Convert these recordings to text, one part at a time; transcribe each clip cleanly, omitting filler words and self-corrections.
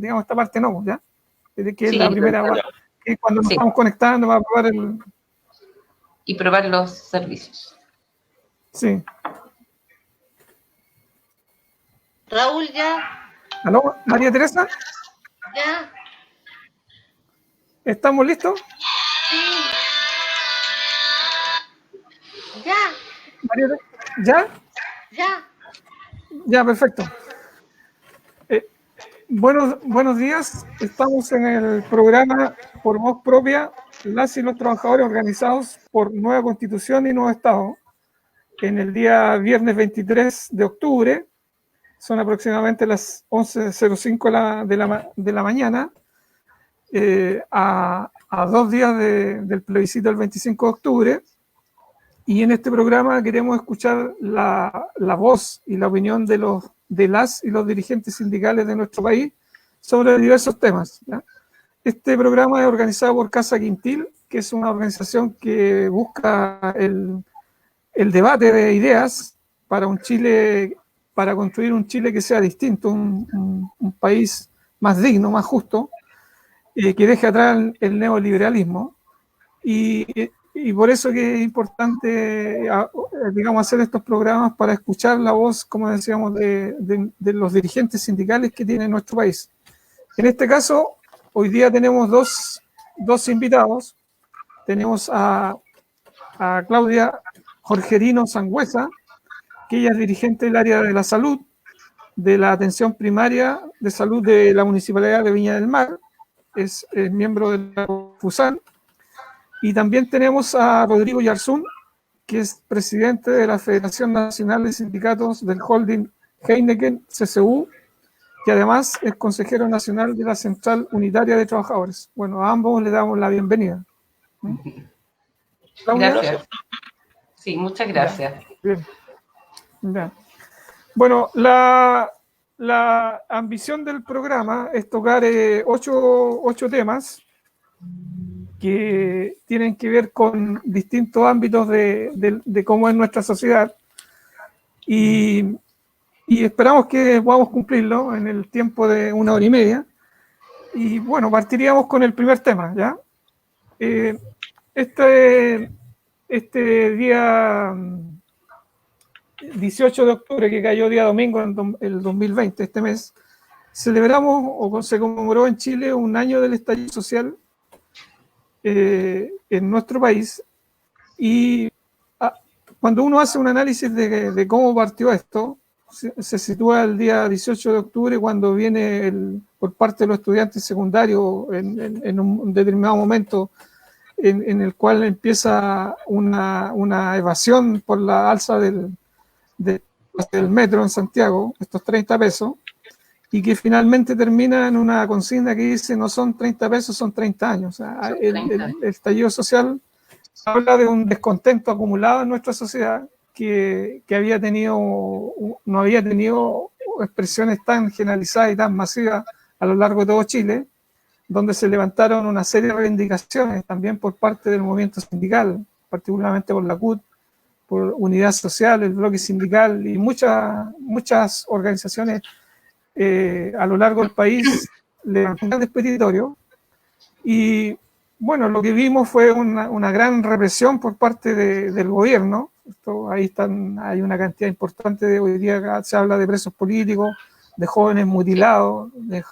digamos, esta parte no, ¿ya? Desde que es Sí, la primera, que cuando nos estamos conectando va a probar el... Y probar los servicios. Sí. Raúl, ya. ¿Aló, María Teresa? Ya. ¿Estamos listos? Sí. Ya. María, ¿ya? Ya. Ya, perfecto. Buenos días. Estamos en el programa Por Voz Propia, las y los trabajadores organizados por Nueva Constitución y Nuevo Estado. En el día viernes 23 de octubre, son aproximadamente las 11:05 de la mañana, a 2 días del plebiscito del 25 de octubre. Y en este programa queremos escuchar la voz y la opinión de las y los dirigentes sindicales de nuestro país sobre diversos temas, ¿ya? Este programa es organizado por Casa Quintil, que es una organización que busca el debate de ideas para para construir un Chile que sea distinto, un país más digno, más justo, que deje atrás el neoliberalismo. Y por eso que es importante, digamos, hacer estos programas para escuchar la voz, como decíamos, de los dirigentes sindicales que tiene nuestro país. En este caso, hoy día tenemos dos invitados. Tenemos a Claudia Jorgerino Sangüesa, que ella es dirigente del área de la salud, de la atención primaria de salud de la Municipalidad de Viña del Mar, es miembro de la FUSAN. Y también tenemos a Rodrigo Yarzún, que es presidente de la Federación Nacional de Sindicatos del Holding Heineken CCU, y además es consejero nacional de la Central Unitaria de Trabajadores. Bueno, a ambos le damos la bienvenida. ¿Claudia? Gracias. Sí, muchas gracias. Bien. Bien. Bueno, la ambición del programa es tocar 8 temas que tienen que ver con distintos ámbitos de cómo es nuestra sociedad, y esperamos que podamos cumplirlo en el tiempo de 1 hora y media. Y bueno, partiríamos con el primer tema, ¿ya? Este día 18 de octubre, que cayó día domingo en el 2020, este mes, celebramos o se conmemoró en Chile un año del estallido social en nuestro país. Y cuando uno hace un análisis de cómo partió esto, se sitúa el día 18 de octubre, cuando viene por parte de los estudiantes secundarios en un determinado momento en el cual empieza una evasión por la alza del metro en Santiago, estos 30 pesos, y que finalmente termina en una consigna que dice: no son 30 pesos, son 30 años. O sea, el estallido social habla de un descontento acumulado en nuestra sociedad que no había tenido expresiones tan generalizadas y tan masivas a lo largo de todo Chile, donde se levantaron una serie de reivindicaciones también por parte del movimiento sindical, particularmente por la CUT, por Unidad Social, el Bloque Sindical y muchas organizaciones a lo largo del país levantaron el petitorio. Y bueno, lo que vimos fue una gran represión por parte del gobierno. Hay una cantidad importante hoy día se habla de presos políticos, de jóvenes mutilados, de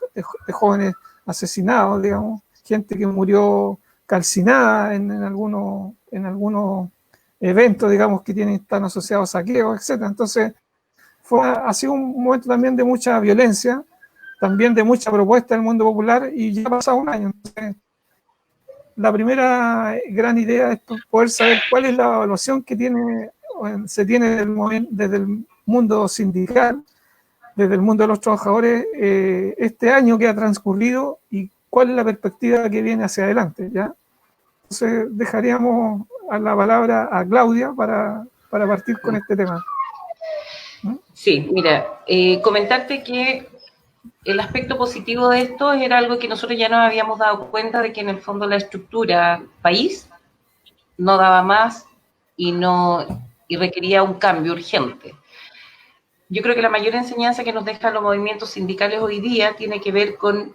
jóvenes asesinados, digamos, gente que murió calcinada en algunos eventos, digamos, que están asociados a saqueos, etc. Entonces, ha sido un momento también de mucha violencia, también de mucha propuesta del mundo popular, y ya ha pasado un año. Entonces, la primera gran idea es poder saber cuál es la evaluación que se tiene desde el mundo sindical, desde el mundo de los trabajadores, este año que ha transcurrido, y cuál es la perspectiva que viene hacia adelante, ¿ya? Entonces dejaríamos la palabra a Claudia para partir con este tema. Sí, mira, comentarte que el aspecto positivo de esto era algo que nosotros ya nos habíamos dado cuenta de que en el fondo la estructura país no daba más y requería un cambio urgente. yo creo que la mayor enseñanza que nos dejan los movimientos sindicales hoy día tiene que ver con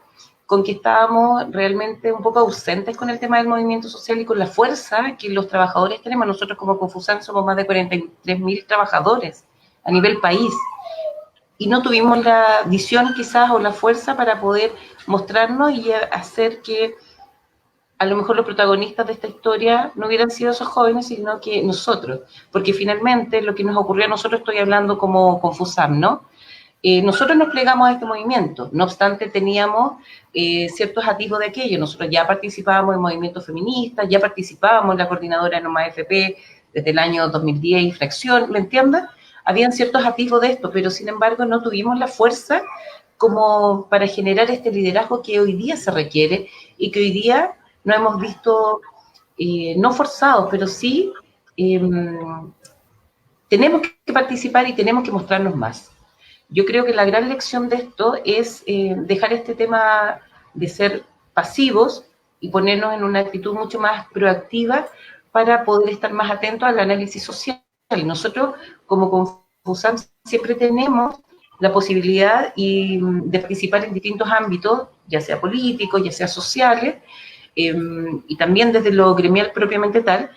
que estábamos realmente un poco ausentes con el tema del movimiento social y con la fuerza que los trabajadores tenemos. Nosotros como Confusam somos más de 43.000 trabajadores a nivel país y no tuvimos la visión quizás o la fuerza para poder mostrarnos y hacer que a lo mejor los protagonistas de esta historia no hubieran sido esos jóvenes, sino que nosotros, porque finalmente lo que nos ocurrió a nosotros, estoy hablando como Confusam, ¿no? Nosotros nos plegamos a este movimiento, no obstante teníamos ciertos atisbos de aquello. Nosotros ya participábamos en movimientos feministas, ya participábamos en la coordinadora de Noma FP desde el año 2010 y fracción, ¿me entiendes? Habían ciertos atisbos de esto, pero sin embargo no tuvimos la fuerza como para generar este liderazgo que hoy día se requiere y que hoy día no hemos visto, no forzados, pero sí tenemos que participar y tenemos que mostrarnos más. Yo creo que la gran lección de esto es dejar este tema de ser pasivos y ponernos en una actitud mucho más proactiva para poder estar más atentos al análisis social. Y nosotros, como Confusam, siempre tenemos la posibilidad de participar en distintos ámbitos, ya sea políticos, ya sea sociales, y también desde lo gremial propiamente tal.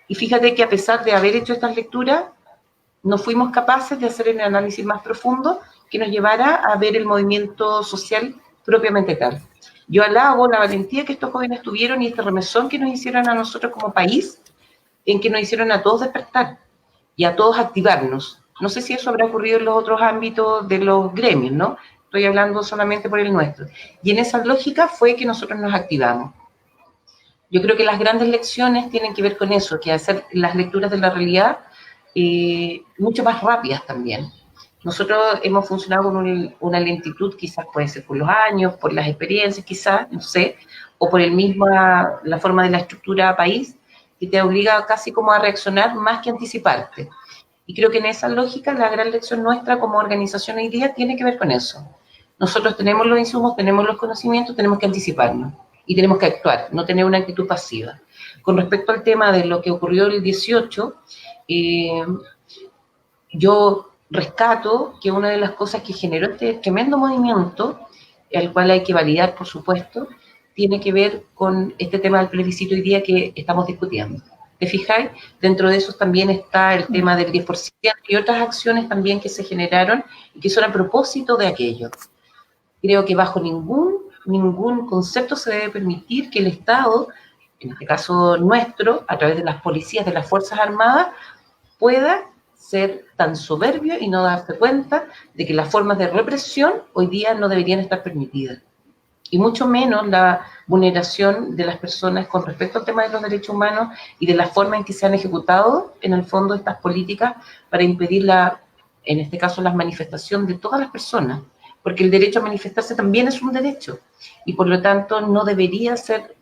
Y fíjate que a pesar de haber hecho estas lecturas, no fuimos capaces de hacer el análisis más profundo que nos llevara a ver el movimiento social propiamente tal. Yo alabo la valentía que estos jóvenes tuvieron y este remesón que nos hicieron a nosotros como país, en que nos hicieron a todos despertar y a todos activarnos. No sé si eso habrá ocurrido en los otros ámbitos de los gremios, ¿no? Estoy hablando solamente por el nuestro. Y en esa lógica fue que nosotros nos activamos. Yo creo que las grandes lecciones tienen que ver con eso, que hacer las lecturas de la realidad mucho más rápidas también. Nosotros hemos funcionado con una lentitud, quizás puede ser por los años, por las experiencias, quizás, no sé, o por la forma de la estructura país, que te obliga casi como a reaccionar más que anticiparte. Y creo que en esa lógica la gran lección nuestra como organización hoy día tiene que ver con eso. Nosotros tenemos los insumos, tenemos los conocimientos, tenemos que anticiparnos y tenemos que actuar, no tener una actitud pasiva. Con respecto al tema de lo que ocurrió el 18, yo rescato que una de las cosas que generó este tremendo movimiento, al cual hay que validar, por supuesto, tiene que ver con este tema del plebiscito hoy día que estamos discutiendo. ¿Te fijáis? Dentro de eso también está el tema del 10% y otras acciones también que se generaron y que son a propósito de aquello. Creo que bajo ningún concepto se debe permitir que el Estado, en este caso nuestro, a través de las policías, de las Fuerzas Armadas, pueda ser tan soberbio y no darse cuenta de que las formas de represión hoy día no deberían estar permitidas. Y mucho menos la vulneración de las personas con respecto al tema de los derechos humanos y de la forma en que se han ejecutado, en el fondo, estas políticas para impedir en este caso, la manifestación de todas las personas, porque el derecho a manifestarse también es un derecho y por lo tanto no debería ser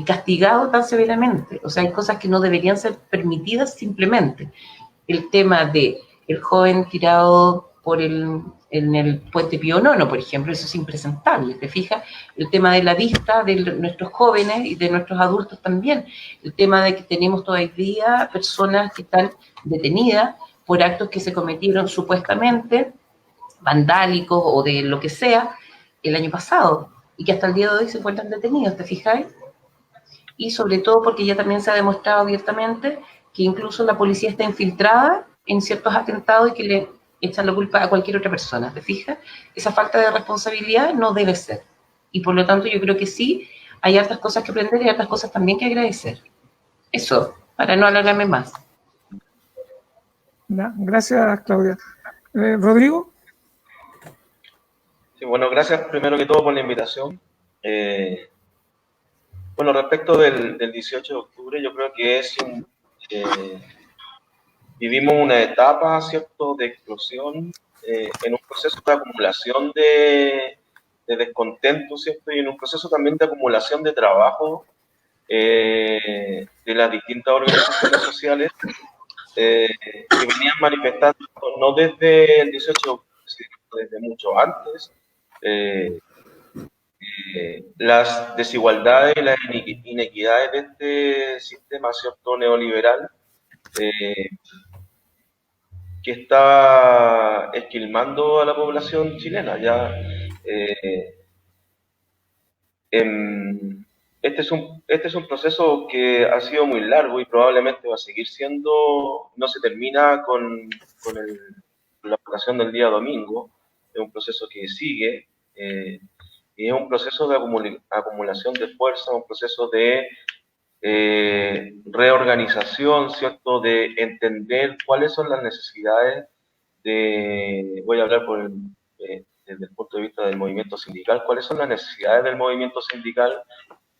castigado tan severamente. O sea, hay cosas que no deberían ser permitidas simplemente. El tema de el joven tirado en el puente Pío IX, por ejemplo, eso es impresentable, ¿te fijas? El tema de la vista de nuestros jóvenes y de nuestros adultos también. El tema de que tenemos todavía personas que están detenidas por actos que se cometieron supuestamente vandálicos o de lo que sea el año pasado y que hasta el día de hoy se encuentran detenidos, ¿te fijáis? Y sobre todo porque ya también se ha demostrado abiertamente que incluso la policía está infiltrada en ciertos atentados y que le echan la culpa a cualquier otra persona, ¿te fijas? Esa falta de responsabilidad no debe ser. Y por lo tanto yo creo que sí, hay otras cosas que aprender y otras cosas también que agradecer. Eso, para no alargarme más. Gracias, Claudia. Rodrigo. Sí, bueno, gracias primero que todo por la invitación. Bueno, respecto del 18 de octubre, yo creo que vivimos una etapa, ¿cierto?, de explosión en un proceso de acumulación de descontento, ¿cierto?, y en un proceso también de acumulación de trabajo de las distintas organizaciones sociales que venían manifestando no desde el 18 de octubre, sino desde mucho antes, las desigualdades y las inequidades de este sistema, ¿cierto?, neoliberal, que está esquilmando a la población chilena. Ya, este es un proceso que ha sido muy largo y probablemente va a seguir siendo, no se termina con la votación del día domingo, es un proceso que sigue, y es un proceso de acumulación de fuerza, un proceso de reorganización, ¿cierto? De entender cuáles son las necesidades voy a hablar desde el punto de vista del movimiento sindical, cuáles son las necesidades del movimiento sindical,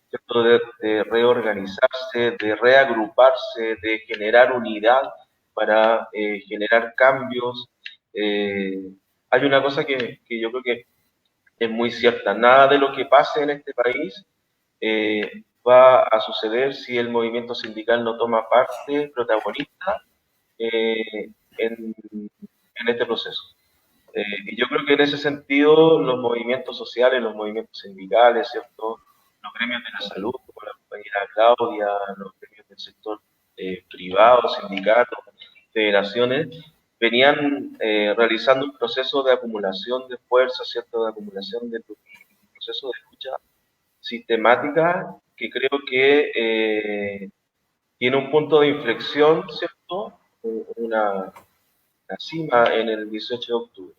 ¿cierto? De reorganizarse, de reagruparse, de generar unidad para generar cambios. Hay una cosa que yo creo que es muy cierta, nada de lo que pase en este país va a suceder si el movimiento sindical no toma parte protagonista en este proceso. Y yo creo que en ese sentido los movimientos sociales, los movimientos sindicales, ¿cierto? Los gremios de la salud, como la compañera Claudia, los gremios del sector privado, sindicatos, federaciones, venían realizando un proceso de acumulación de fuerza, ¿cierto? De acumulación de un proceso de lucha sistemática que creo que tiene un punto de inflexión, ¿cierto? Una cima en el 18 de octubre.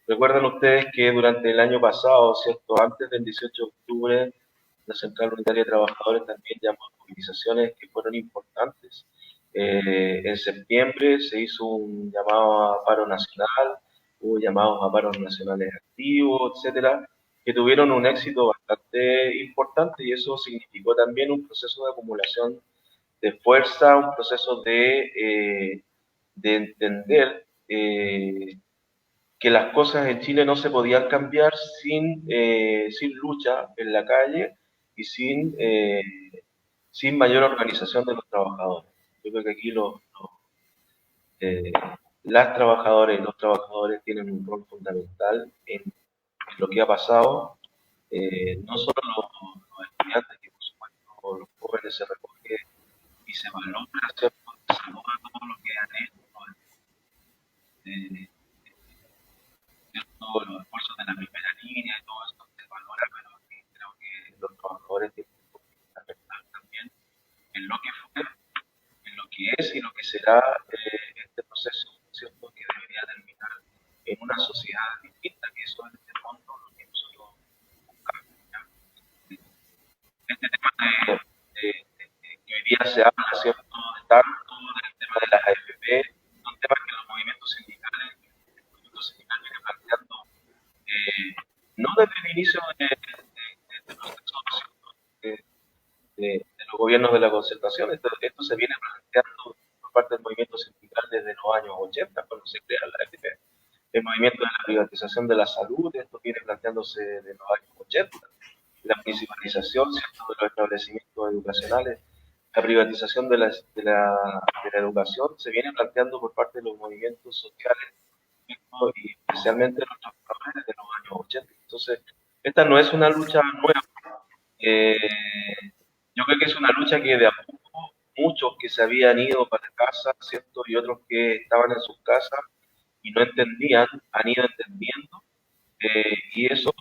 Recuerdan ustedes que durante el año pasado, ¿cierto? Antes del 18 de octubre, la Central Unitaria de Trabajadores también llamó a movilizaciones que fueron importantes. En septiembre se hizo un llamado a paro nacional, hubo llamados a paros nacionales activos, etcétera, que tuvieron un éxito bastante importante y eso significó también un proceso de acumulación de fuerza, un proceso de entender que las cosas en Chile no se podían cambiar sin lucha en la calle y sin mayor organización de los trabajadores. Yo creo que aquí las trabajadoras y los trabajadores tienen un rol fundamental en lo que ha pasado, no solo los estudiantes, que por supuesto los jóvenes se recogen y se valora, ¿cierto? Se saluda todo lo que han hecho, todos los esfuerzos de la primera línea y todo eso se valora, pero creo que los trabajadores tienen que afectar también en lo que fue, en lo que es y lo que será este proceso, ¿cierto? Que debería terminar en una sociedad distinta, que eso es el fondo lo que nosotros buscamos. Este tema que hoy día se habla, ¿cierto? Tanto del tema de las AFP, son temas que los movimientos sindicales vienen planteando no desde el inicio de proceso de los gobiernos de la concertación, esto se viene planteando por parte del movimiento sindical desde los años 80, cuando se crea la AFP. El movimiento de la privatización de la salud, esto viene planteándose desde los años 80. La municipalización, ¿cierto?, de los establecimientos educacionales, la privatización de la educación se viene planteando por parte de los movimientos sociales, ¿cierto?, y especialmente los trabajadores de los años 80. Entonces, esta no es una lucha nueva. Yo creo que es una lucha que de a poco muchos que se habían ido para casa, ¿cierto?, y otros que estaban en sus casas y no entendían, han ido entendiendo, y eso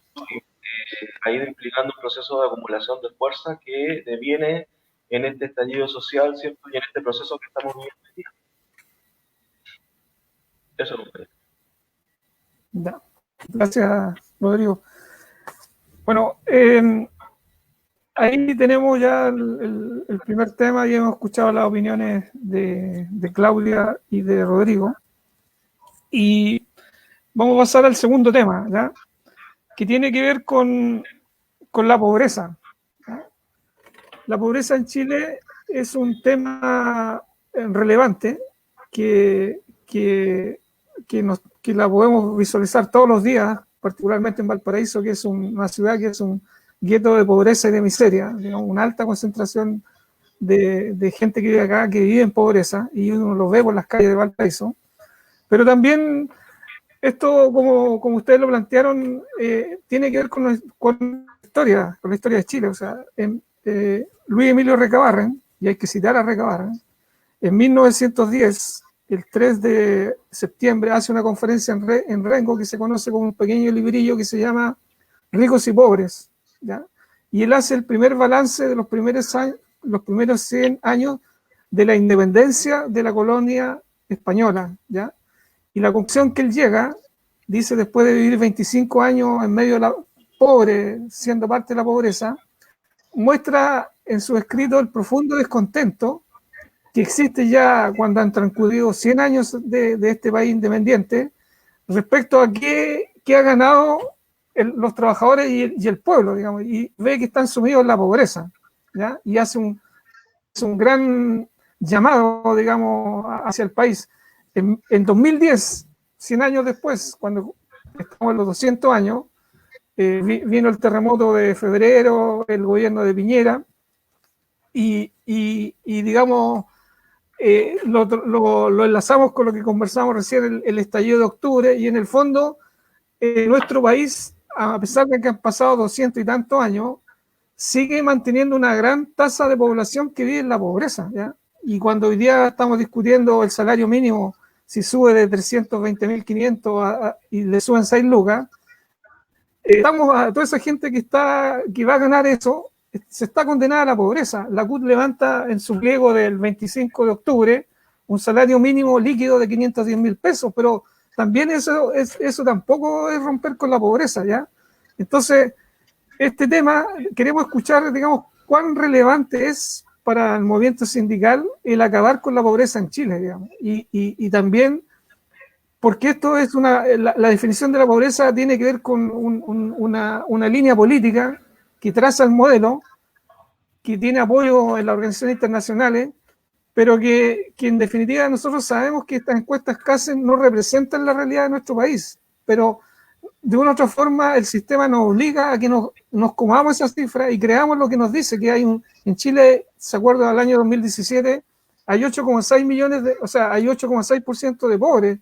ha ido implicando un proceso de acumulación de fuerza que deviene en este estallido social, ¿cierto?, y en este proceso que estamos viviendo hoy día. Eso es lo que... Gracias, Rodrigo. Bueno, ahí tenemos ya el primer tema y hemos escuchado las opiniones de Claudia y de Rodrigo. Y vamos a pasar al segundo tema, ¿ya?, que tiene que ver con la pobreza, ¿ya? La pobreza en Chile es un tema relevante que la podemos visualizar todos los días, particularmente en Valparaíso, que es una ciudad que es un gueto de pobreza y de miseria, digamos, una alta concentración de gente que vive acá, que vive en pobreza, y uno lo ve por las calles de Valparaíso. Pero también esto, como ustedes lo plantearon, tiene que ver con la historia de Chile. O sea, Luis Emilio Recabarren, y hay que citar a Recabarren, en 1910 el 3 de septiembre hace una conferencia en Rengo que se conoce como un pequeño librillo que se llama Ricos y Pobres, ¿ya? Y él hace el primer balance de los primeros 100 años de la independencia de la colonia española, ¿ya? Y la conclusión que él llega, dice, después de vivir 25 años en medio de la pobre, siendo parte de la pobreza, muestra en su escrito el profundo descontento que existe ya cuando han transcurrido 100 años de este país independiente respecto a qué ha ganado los trabajadores y el pueblo, digamos, y ve que están sumidos en la pobreza, ¿ya? Y hace un gran llamado, digamos, hacia el país. En 2010, 100 años después, cuando estamos en los 200 años, vino el terremoto de febrero, el gobierno de Piñera, y digamos, lo enlazamos con lo que conversamos recién, el estallido de octubre, y en el fondo, nuestro país, a pesar de que han pasado 200 y tantos años, sigue manteniendo una gran tasa de población que vive en la pobreza, ¿ya? Y cuando hoy día estamos discutiendo el salario mínimo, si sube de 320.500 y le suben 6 lucas, estamos a toda esa gente que va a ganar eso, se está condenada a la pobreza. La CUT levanta en su pliego del 25 de octubre un salario mínimo líquido de 510.000 pesos, pero también eso tampoco es romper con la pobreza, ¿ya? Entonces, este tema, queremos escuchar, digamos, cuán relevante es para el movimiento sindical el acabar con la pobreza en Chile, digamos, y también porque esto es la definición de la pobreza tiene que ver con una línea política que traza el modelo, que tiene apoyo en las organizaciones internacionales, pero que en definitiva nosotros sabemos que estas encuestas CACEN no representan la realidad de nuestro país, pero de una u otra forma el sistema nos obliga a que nos comamos esas cifras y creamos lo que nos dice, que hay en Chile, se acuerda del año 2017, hay 8,6 millones hay 8,6% de pobres,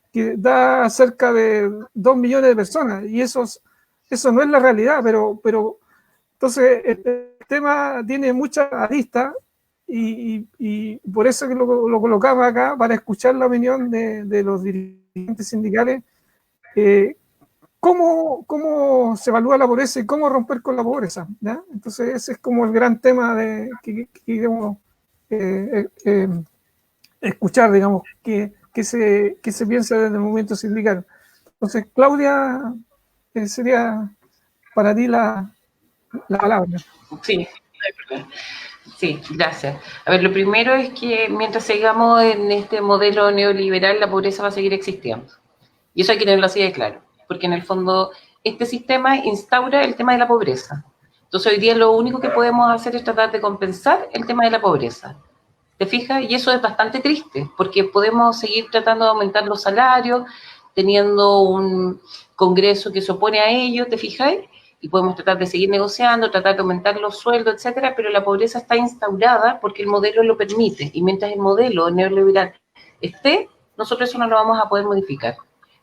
que da cerca de 2 millones de personas, y eso no es la realidad, pero entonces el tema tiene mucha arista y por eso que lo colocamos acá, para escuchar la opinión de los dirigentes sindicales. ¿Cómo se evalúa la pobreza y cómo romper con la pobreza, ¿ya? Entonces ese es como el gran tema que queremos escuchar, digamos, que se piensa desde el movimiento sindical. Entonces, Claudia, sería para ti la palabra. Sí, sí, gracias. A ver, lo primero es que mientras sigamos en este modelo neoliberal, la pobreza va a seguir existiendo. Y eso hay que tenerlo así de claro, porque en el fondo este sistema instaura el tema de la pobreza. Entonces hoy día lo único que podemos hacer es tratar de compensar el tema de la pobreza. ¿Te fijas? Y eso es bastante triste, porque podemos seguir tratando de aumentar los salarios, teniendo un Congreso que se opone a ello, ¿te fijas? Y podemos tratar de seguir negociando, tratar de aumentar los sueldos, etcétera, pero la pobreza está instaurada porque el modelo lo permite, y mientras el modelo neoliberal esté, nosotros eso no lo vamos a poder modificar.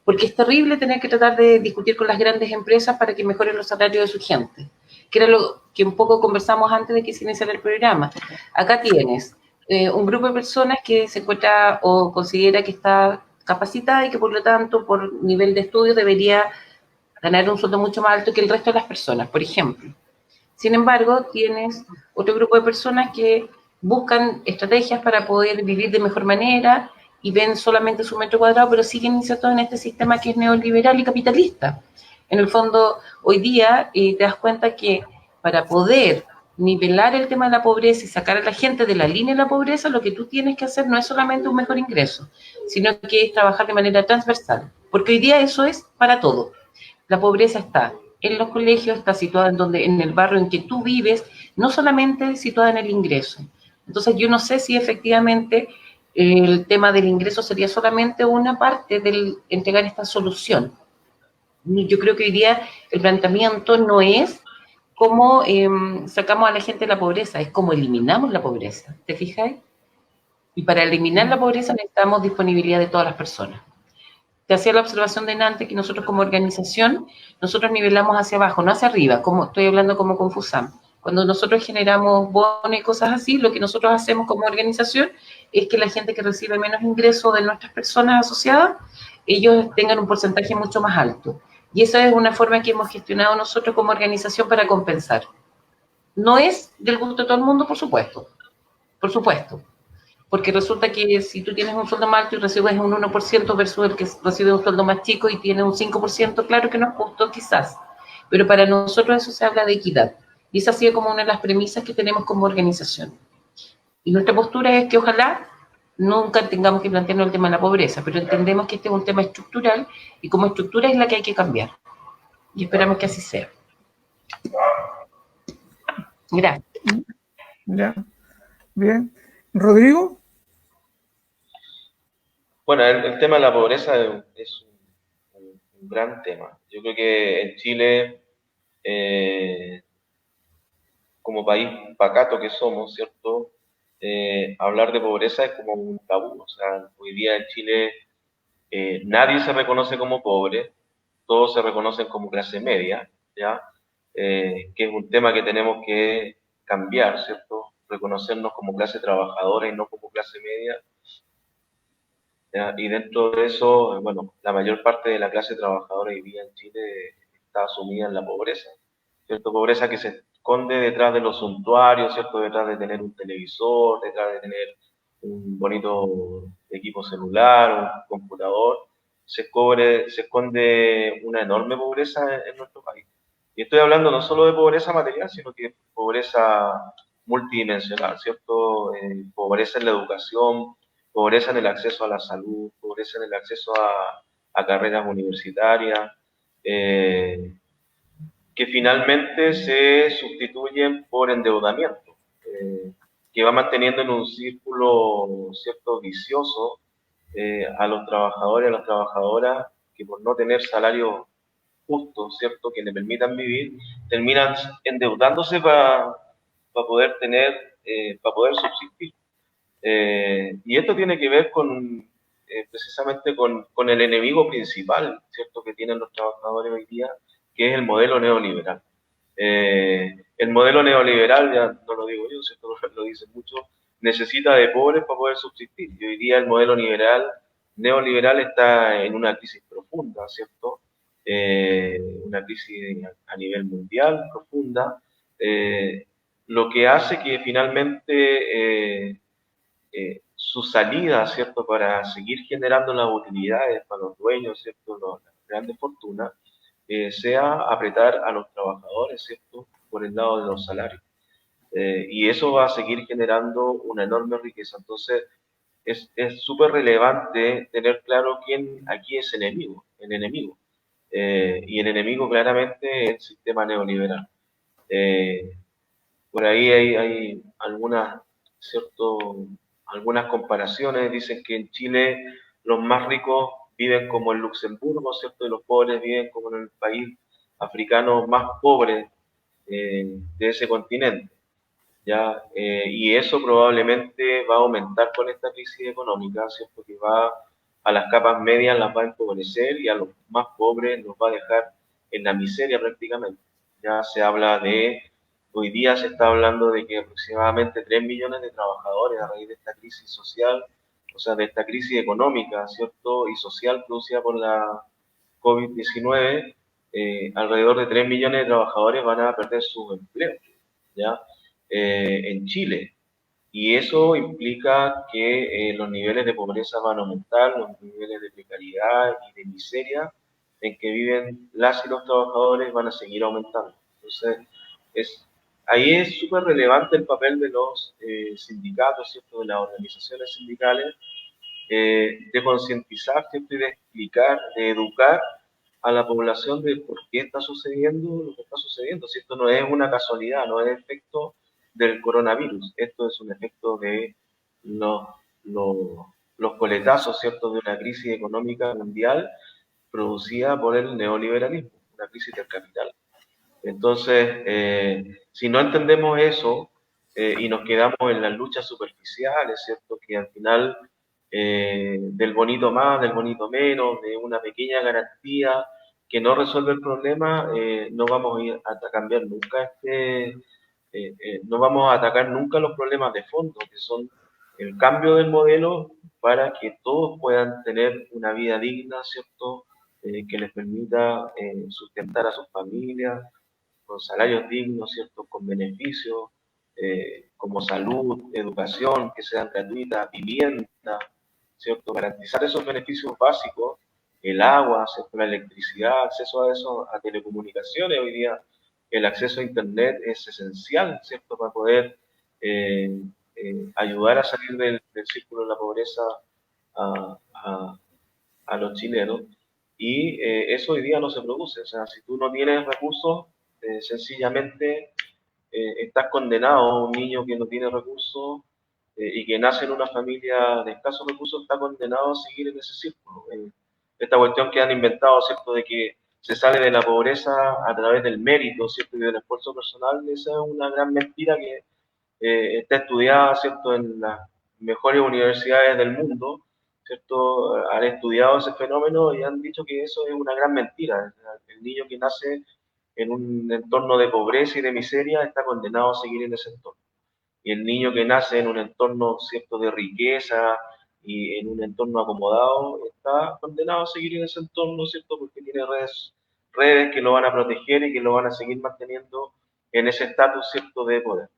Porque es terrible tener que tratar de discutir con las grandes empresas para que mejoren los salarios de su gente, que era lo que un poco conversamos antes de que se iniciara el programa. Acá tienes un grupo de personas que se encuentra o considera que está capacitada y que por lo tanto por nivel de estudio debería ganar un sueldo mucho más alto que el resto de las personas, por ejemplo. Sin embargo, tienes otro grupo de personas que buscan estrategias para poder vivir de mejor manera y ven solamente su metro cuadrado, pero siguen insertos en este sistema que es neoliberal y capitalista. En el fondo, hoy día te das cuenta que para poder nivelar el tema de la pobreza y sacar a la gente de la línea de la pobreza, lo que tú tienes que hacer no es solamente un mejor ingreso, sino que es trabajar de manera transversal, porque hoy día eso es para todo. La pobreza está en los colegios, está situada en el barrio en que tú vives, no solamente situada en el ingreso. Entonces yo no sé si efectivamente el tema del ingreso sería solamente una parte del entregar esta solución. Yo creo que hoy día el planteamiento no es cómo sacamos a la gente de la pobreza, es cómo eliminamos la pobreza, ¿te fijas? Y para eliminar la pobreza necesitamos disponibilidad de todas las personas. Te hacía la observación de antes que nosotros como organización, nosotros nivelamos hacia abajo, no hacia arriba, como estoy hablando como Confusam. Cuando nosotros generamos bonos y cosas así, lo que nosotros hacemos como organización es que la gente que recibe menos ingresos de nuestras personas asociadas, ellos tengan un porcentaje mucho más alto. Y esa es una forma que hemos gestionado nosotros como organización para compensar. No es del gusto de todo el mundo, por supuesto, porque resulta que si tú tienes un sueldo más alto y recibes un 1% versus el que recibe un sueldo más chico y tiene un 5%, claro que no es justo quizás, pero para nosotros eso se habla de equidad. Y esa ha sido como una de las premisas que tenemos como organización. Y nuestra postura es que ojalá nunca tengamos que plantearnos el tema de la pobreza, pero entendemos que este es un tema estructural y como estructura es la que hay que cambiar. Y esperamos que así sea. Gracias. Ya. Bien. Rodrigo. Bueno, el tema de la pobreza es un gran tema. Yo creo que en Chile, como país pacato que somos, ¿cierto? Hablar de pobreza es como un tabú. O sea, hoy día en Chile nadie se reconoce como pobre, todos se reconocen como clase media, ¿ya? Que es un tema que tenemos que cambiar, ¿cierto? Reconocernos como clase trabajadora y no como clase media. ¿Ya? Y dentro de eso, bueno, la mayor parte de la clase trabajadora hoy día en Chile está sumida en la pobreza, ¿cierto? Pobreza que se esconde detrás de los suntuarios, ¿cierto? Detrás de tener un televisor, detrás de tener un bonito equipo celular, un computador, se esconde una enorme pobreza en nuestro país. Y estoy hablando no solo de pobreza material, sino que pobreza multidimensional, ¿cierto? Pobreza en la educación, pobreza en el acceso a la salud, pobreza en el acceso a carreras universitarias, que finalmente se sustituyen por endeudamiento, que va manteniendo en un círculo cierto vicioso a los trabajadores y a las trabajadoras que por no tener salarios justos, ¿cierto?, que le permitan vivir, terminan endeudándose para poder tener, para poder subsistir. Y esto tiene que ver con precisamente con el enemigo principal, ¿cierto?, que tienen los trabajadores hoy día, que es el modelo neoliberal. El modelo neoliberal, ya no lo digo yo, ¿cierto?, lo dicen muchos, necesita de pobres para poder subsistir. Y hoy día el modelo neoliberal está en una crisis profunda, ¿cierto? Una crisis a nivel mundial profunda, lo que hace que finalmente su salida, ¿cierto?, para seguir generando las utilidades para los dueños, ¿cierto?, las grandes fortunas, sea apretar a los trabajadores, ¿cierto?, por el lado de los salarios. Y eso va a seguir generando una enorme riqueza. Entonces, es súper relevante tener claro quién aquí es el enemigo. Y el enemigo claramente es el sistema neoliberal. Por ahí hay algunas comparaciones, dicen que en Chile los más ricos viven como en Luxemburgo, ¿cierto? Y los pobres viven como en el país africano más pobre de ese continente, ¿ya? Y eso probablemente va a aumentar con esta crisis económica, ¿cierto? Que va a las capas medias las va a empobrecer y a los más pobres los va a dejar en la miseria prácticamente. Ya se habla hoy día se está hablando de que aproximadamente 3 millones de trabajadores a raíz de esta crisis social, o sea, de esta crisis económica, ¿cierto? Y social producida por la COVID-19, alrededor de 3 millones de trabajadores van a perder sus empleos, ¿ya? En Chile. Y eso implica que los niveles de pobreza van a aumentar, los niveles de precariedad y de miseria en que viven las y los trabajadores van a seguir aumentando. Entonces, ahí es súper relevante el papel de los sindicatos, ¿cierto?, de las organizaciones sindicales, de concientizar, ¿cierto?, y de explicar, de educar a la población de por qué está sucediendo lo que está sucediendo. Si esto no es una casualidad, no es efecto del coronavirus, esto es un efecto de los coletazos, ¿cierto?, de una crisis económica mundial producida por el neoliberalismo, una crisis del capital. Entonces, si no entendemos eso y nos quedamos en las luchas superficiales, ¿cierto?, que al final del bonito más, del bonito menos, de una pequeña garantía que no resuelve el problema, no vamos a ir a cambiar nunca no vamos a atacar nunca los problemas de fondo, que son el cambio del modelo para que todos puedan tener una vida digna, ¿cierto? Que les permita sustentar a sus familias, con salarios dignos, ¿cierto? Con beneficios, como salud, educación, que sean gratuitas, vivienda, ¿cierto? Garantizar esos beneficios básicos, el agua, ¿cierto? La electricidad, acceso a eso, a telecomunicaciones. Hoy día el acceso a Internet es esencial, ¿cierto? Para poder ayudar a salir del círculo de la pobreza a los chilenos. Y eso hoy día no se produce. O sea, si tú no tienes recursos, sencillamente estás condenado. Un niño que no tiene recursos y que nace en una familia de escasos recursos está condenado a seguir en ese círculo. Esta cuestión que han inventado, ¿cierto?, de que se sale de la pobreza a través del mérito, ¿cierto?, y del esfuerzo personal, esa es una gran mentira que está estudiada, ¿cierto?, en las mejores universidades del mundo, ¿cierto?, han estudiado ese fenómeno y han dicho que eso es una gran mentira. El niño que nace en un entorno de pobreza y de miseria está condenado a seguir en ese entorno. Y el niño que nace en un entorno, ¿cierto?, de riqueza y en un entorno acomodado está condenado a seguir en ese entorno, ¿cierto?, porque tiene redes que lo van a proteger y que lo van a seguir manteniendo en ese estatus, ¿cierto?, de poder.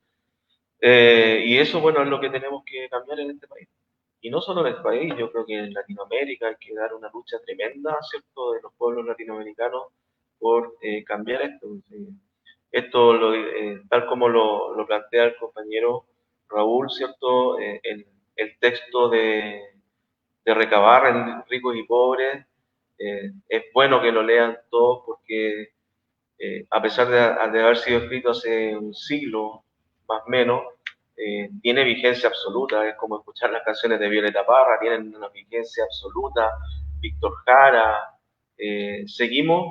Y eso, bueno, es lo que tenemos que cambiar en este país. Y no solo en este país, yo creo que en Latinoamérica hay que dar una lucha tremenda, ¿cierto?, de los pueblos latinoamericanos por cambiar esto. Esto, tal como lo plantea el compañero Raúl, ¿cierto?, el texto de recabar en ricos y pobres, es bueno que lo lean todos porque a pesar de haber sido escrito hace un siglo, más o menos, tiene vigencia absoluta. Es como escuchar las canciones de Violeta Parra, tienen una vigencia absoluta. Víctor Jara, seguimos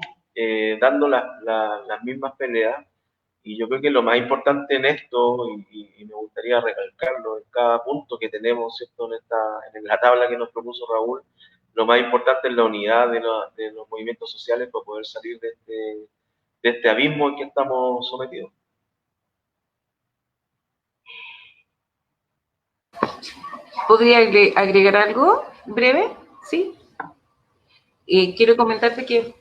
dando las mismas peleas, y yo creo que lo más importante en esto, y me gustaría recalcarlo en cada punto que tenemos, ¿cierto?, en la tabla que nos propuso Raúl, lo más importante es la unidad de los movimientos sociales para poder salir de este abismo en que estamos sometidos. ¿Podría agregar algo breve? ¿Sí? Quiero comentarte que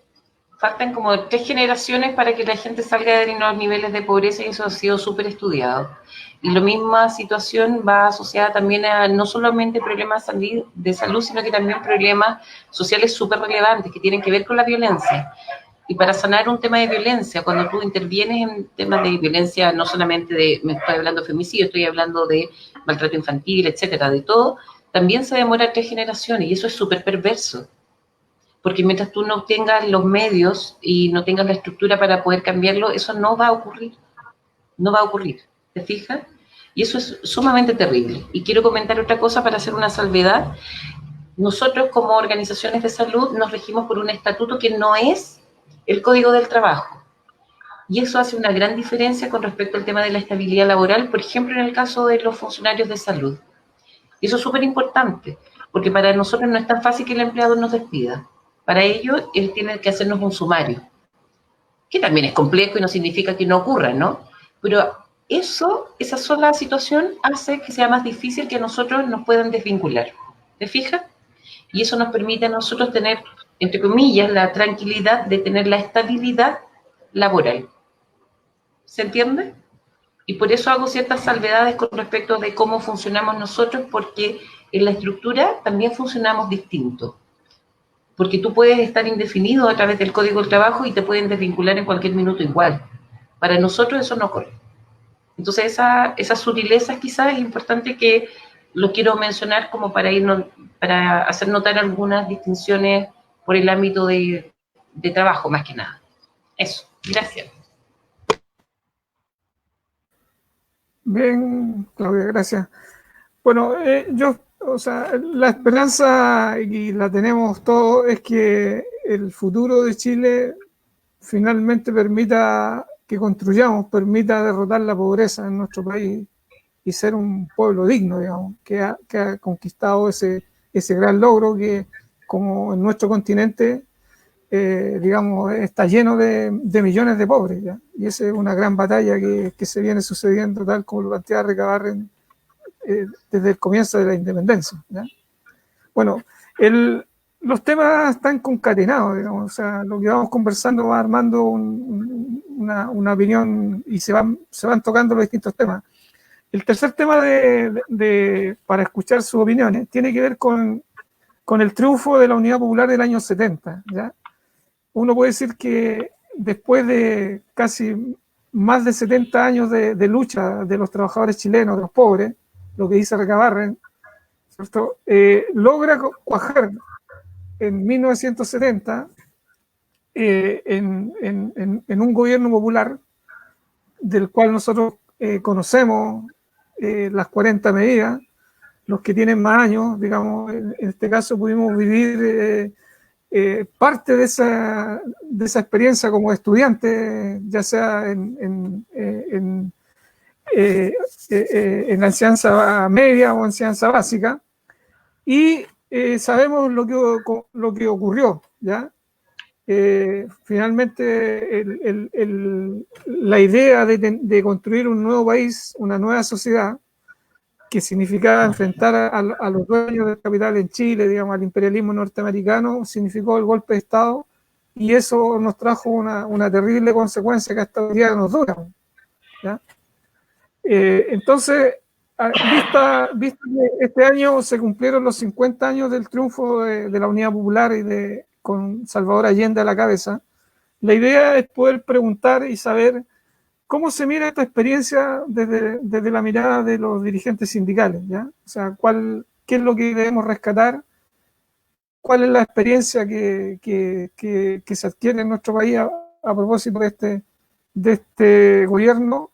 faltan como 3 generaciones para que la gente salga de los niveles de pobreza, y eso ha sido súper estudiado. Y la misma situación va asociada también a no solamente problemas de salud, sino que también problemas sociales súper relevantes que tienen que ver con la violencia. Y para sanar un tema de violencia, cuando tú intervienes en temas de violencia, no solamente me estoy hablando de femicidio, estoy hablando de maltrato infantil, etcétera, de todo, también se demora 3 generaciones, y eso es súper perverso. Porque mientras tú no tengas los medios y no tengas la estructura para poder cambiarlo, eso no va a ocurrir. No va a ocurrir, ¿te fijas? Y eso es sumamente terrible. Y quiero comentar otra cosa para hacer una salvedad. Nosotros, como organizaciones de salud, nos regimos por un estatuto que no es el Código del Trabajo. Y eso hace una gran diferencia con respecto al tema de la estabilidad laboral, por ejemplo, en el caso de los funcionarios de salud. Y eso es súper importante, porque para nosotros no es tan fácil que el empleador nos despida. Para ello, él tiene que hacernos un sumario, que también es complejo y no significa que no ocurra, ¿no? Pero esa sola situación hace que sea más difícil que nosotros nos puedan desvincular. ¿Te fijas? Y eso nos permite a nosotros tener, entre comillas, la tranquilidad de tener la estabilidad laboral. ¿Se entiende? Y por eso hago ciertas salvedades con respecto de cómo funcionamos nosotros, porque en la estructura también funcionamos distinto. Porque tú puedes estar indefinido a través del Código del Trabajo y te pueden desvincular en cualquier minuto igual. Para nosotros eso no ocurre. Entonces esas sutilezas quizás es importante que lo quiero mencionar como para hacer notar algunas distinciones por el ámbito de trabajo más que nada. Eso, gracias. Bien, Claudia, gracias. Bueno, o sea, la esperanza, y la tenemos todos, es que el futuro de Chile finalmente permita que construyamos, permita derrotar la pobreza en nuestro país y ser un pueblo digno, digamos, que ha conquistado ese gran logro que, como en nuestro continente, digamos, está lleno de millones de pobres, ¿ya? Y esa es una gran batalla que se viene sucediendo, tal como lo plantea Recabarren desde el comienzo de la independencia, ¿ya? Bueno, los temas están concatenados, digamos, o sea, lo que vamos conversando va armando una opinión y se van tocando los distintos temas. El tercer tema para escuchar sus opiniones tiene que ver con el triunfo de la Unidad Popular del año 70, ¿ya? Uno puede decir que después de casi más de 70 años de lucha de los trabajadores chilenos, de los pobres, lo que dice Recabarren, ¿cierto? Logra cuajar en 1970 en un gobierno popular del cual nosotros conocemos las 40 medidas, los que tienen más años, digamos, en este caso pudimos vivir parte de esa experiencia como estudiante, ya sea en la enseñanza media o enseñanza básica, y sabemos lo que ocurrió, ¿ya? Finalmente la idea de construir un nuevo país, una nueva sociedad, que significaba enfrentar a los dueños del capital en Chile, digamos, al imperialismo norteamericano, significó el golpe de Estado, y eso nos trajo una terrible consecuencia que hasta hoy día nos dura, ¿ya? Entonces, vista que este año se cumplieron los 50 años del triunfo de la Unidad Popular y con Salvador Allende a la cabeza, la idea es poder preguntar y saber cómo se mira esta experiencia desde la mirada de los dirigentes sindicales, ¿ya? O sea, qué es lo que debemos rescatar, cuál es la experiencia que se adquiere en nuestro país a propósito de este gobierno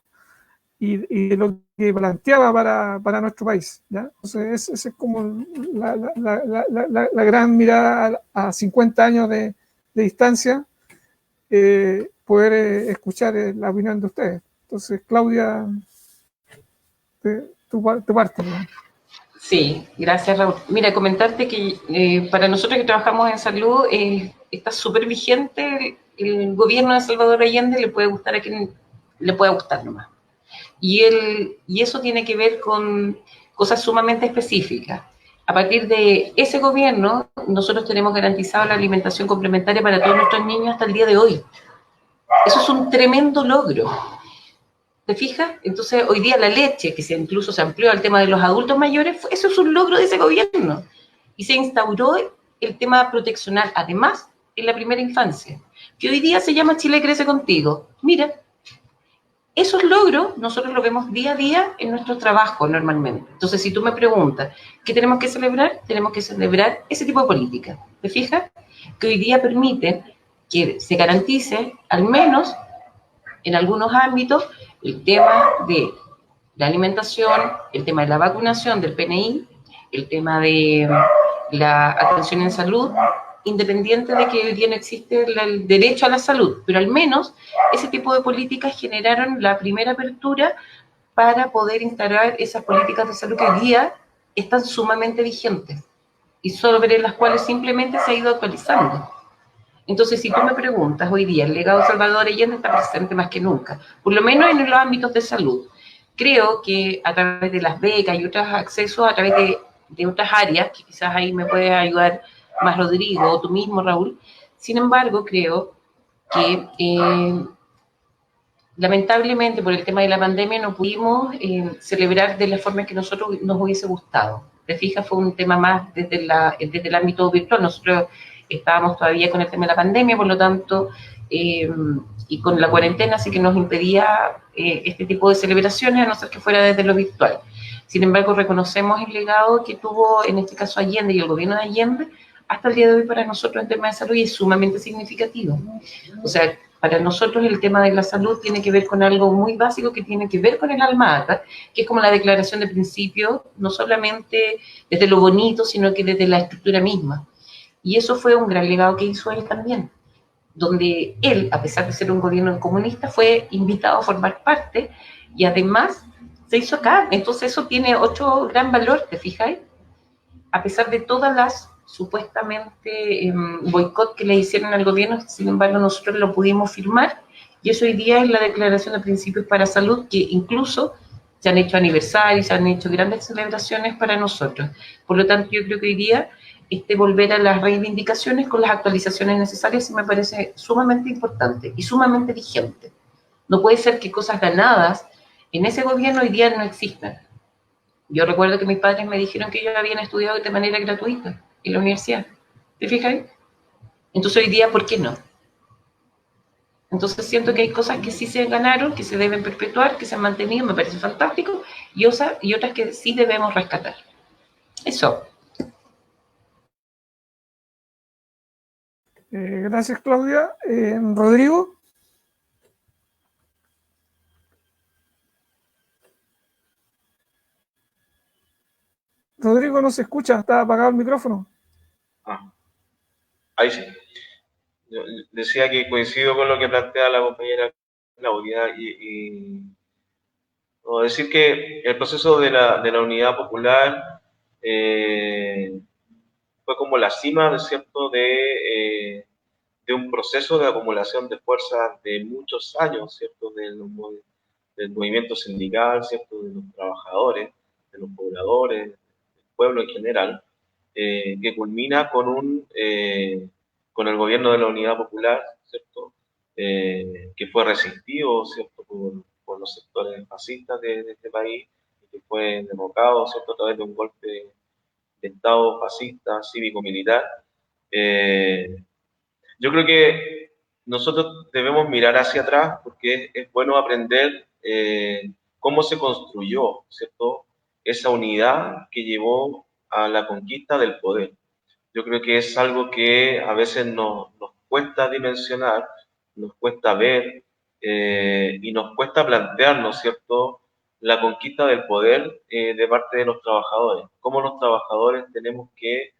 y de lo que planteaba para nuestro país, ¿ya? Entonces, esa es como la gran mirada a 50 años de distancia, poder escuchar la opinión de ustedes. Entonces, Claudia, tu parte, ¿no? Sí, gracias, Raúl. Mira, comentarte que para nosotros que trabajamos en salud está súper vigente el gobierno de Salvador Allende, le puede gustar a quien le pueda gustar nomás. Y eso tiene que ver con cosas sumamente específicas. A partir de ese gobierno, nosotros tenemos garantizada la alimentación complementaria para todos nuestros niños hasta el día de hoy. Eso es un tremendo logro. ¿Te fijas? Entonces, hoy día la leche, que incluso se amplió al tema de los adultos mayores, eso es un logro de ese gobierno. Y se instauró el tema proteccional, además, en la primera infancia, que hoy día se llama Chile Crece Contigo. Mira, esos logros nosotros los vemos día a día en nuestro trabajo normalmente. Entonces, si tú me preguntas, ¿qué tenemos que celebrar? Tenemos que celebrar ese tipo de política. ¿Te fijas? Que hoy día permiten que se garantice, al menos en algunos ámbitos, el tema de la alimentación, el tema de la vacunación del PNI, el tema de la atención en salud, independiente de que hoy día no existe el derecho a la salud, pero al menos ese tipo de políticas generaron la primera apertura para poder instaurar esas políticas de salud que hoy día están sumamente vigentes y sobre las cuales simplemente se ha ido actualizando. Entonces, si tú me preguntas, hoy día el legado de Salvador Allende está presente más que nunca, por lo menos en los ámbitos de salud. Creo que a través de las becas y otros accesos, a través de otras áreas, que quizás ahí me puede ayudar más Rodrigo o tú mismo, Raúl. Sin embargo, creo que lamentablemente por el tema de la pandemia no pudimos celebrar de la forma que nosotros nos hubiese gustado. Te fijas, fue un tema más desde el ámbito virtual. Nosotros estábamos todavía con el tema de la pandemia, por lo tanto, y con la cuarentena, así que nos impedía este tipo de celebraciones, a no ser que fuera desde lo virtual. Sin embargo, reconocemos el legado que tuvo, en este caso, Allende y el gobierno de Allende, hasta el día de hoy para nosotros en temas de salud, y es sumamente significativo. O sea, para nosotros el tema de la salud tiene que ver con algo muy básico que tiene que ver con el alma ata, que es como la declaración de principios, no solamente desde lo bonito, sino que desde la estructura misma. Y eso fue un gran legado que hizo él también, donde él, a pesar de ser un gobierno comunista, fue invitado a formar parte y además se hizo acá. Entonces eso tiene otro gran valor, ¿te fijáis? A pesar de todas las supuestamente boicot que le hicieron al gobierno, sin embargo nosotros lo pudimos firmar, y eso hoy día es la Declaración de Principios para Salud, que incluso se han hecho aniversarios, se han hecho grandes celebraciones para nosotros. Por lo tanto, yo creo que hoy día volver a las reivindicaciones con las actualizaciones necesarias me parece sumamente importante y sumamente vigente. No puede ser que cosas ganadas en ese gobierno hoy día no existan. Yo recuerdo que mis padres me dijeron que ellos habían estudiado de manera gratuita en la universidad. ¿Te fijas? Entonces hoy día, ¿por qué no? Entonces siento que hay cosas que sí se ganaron, que se deben perpetuar, que se han mantenido, me parece fantástico, y otras que sí debemos rescatar. Eso. Gracias, Claudia. Rodrigo. Rodrigo no se escucha, está apagado el micrófono. Ahí sí. Yo decía que coincido con lo que plantea la compañera Claudia o decir que el proceso de la unidad popular fue como la cima, ¿cierto?, de un proceso de acumulación de fuerzas de muchos años, ¿cierto?, del movimiento sindical, ¿cierto?, de los trabajadores, de los pobladores, del pueblo en general, que culmina con el gobierno de la Unidad Popular, ¿cierto?, que fue resistido, ¿cierto?, por los sectores fascistas de este país, y que fue derrocado, ¿cierto?, a través de un golpe de Estado fascista, cívico-militar. Yo creo que nosotros debemos mirar hacia atrás porque es bueno aprender cómo se construyó, ¿cierto?, esa unidad que llevó a la conquista del poder. Yo creo que es algo que a veces nos cuesta dimensionar, nos cuesta ver y nos cuesta plantearnos, ¿cierto?, la conquista del poder de parte de los trabajadores. Cómo los trabajadores tenemos que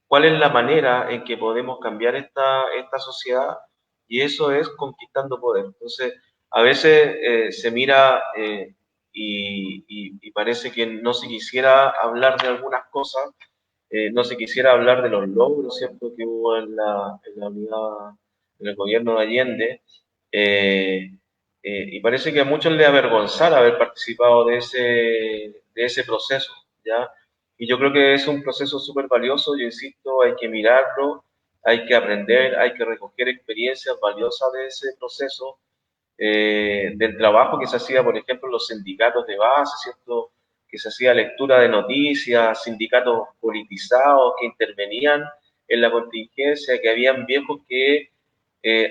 cuál es la manera en que podemos cambiar esta sociedad, y eso es conquistando poder. Entonces, a veces se mira y parece que no se quisiera hablar de algunas cosas, no se quisiera hablar de los logros, ¿cierto?, que hubo en la unidad, en el gobierno de Allende, y parece que a muchos les avergonzara haber participado de ese proceso, ¿ya? Y yo creo que es un proceso súper valioso, yo insisto, hay que mirarlo, hay que aprender, hay que recoger experiencias valiosas de ese proceso, del trabajo que se hacía, por ejemplo, en los sindicatos de base, ¿cierto?, que se hacía lectura de noticias, sindicatos politizados que intervenían en la contingencia, que habían viejos que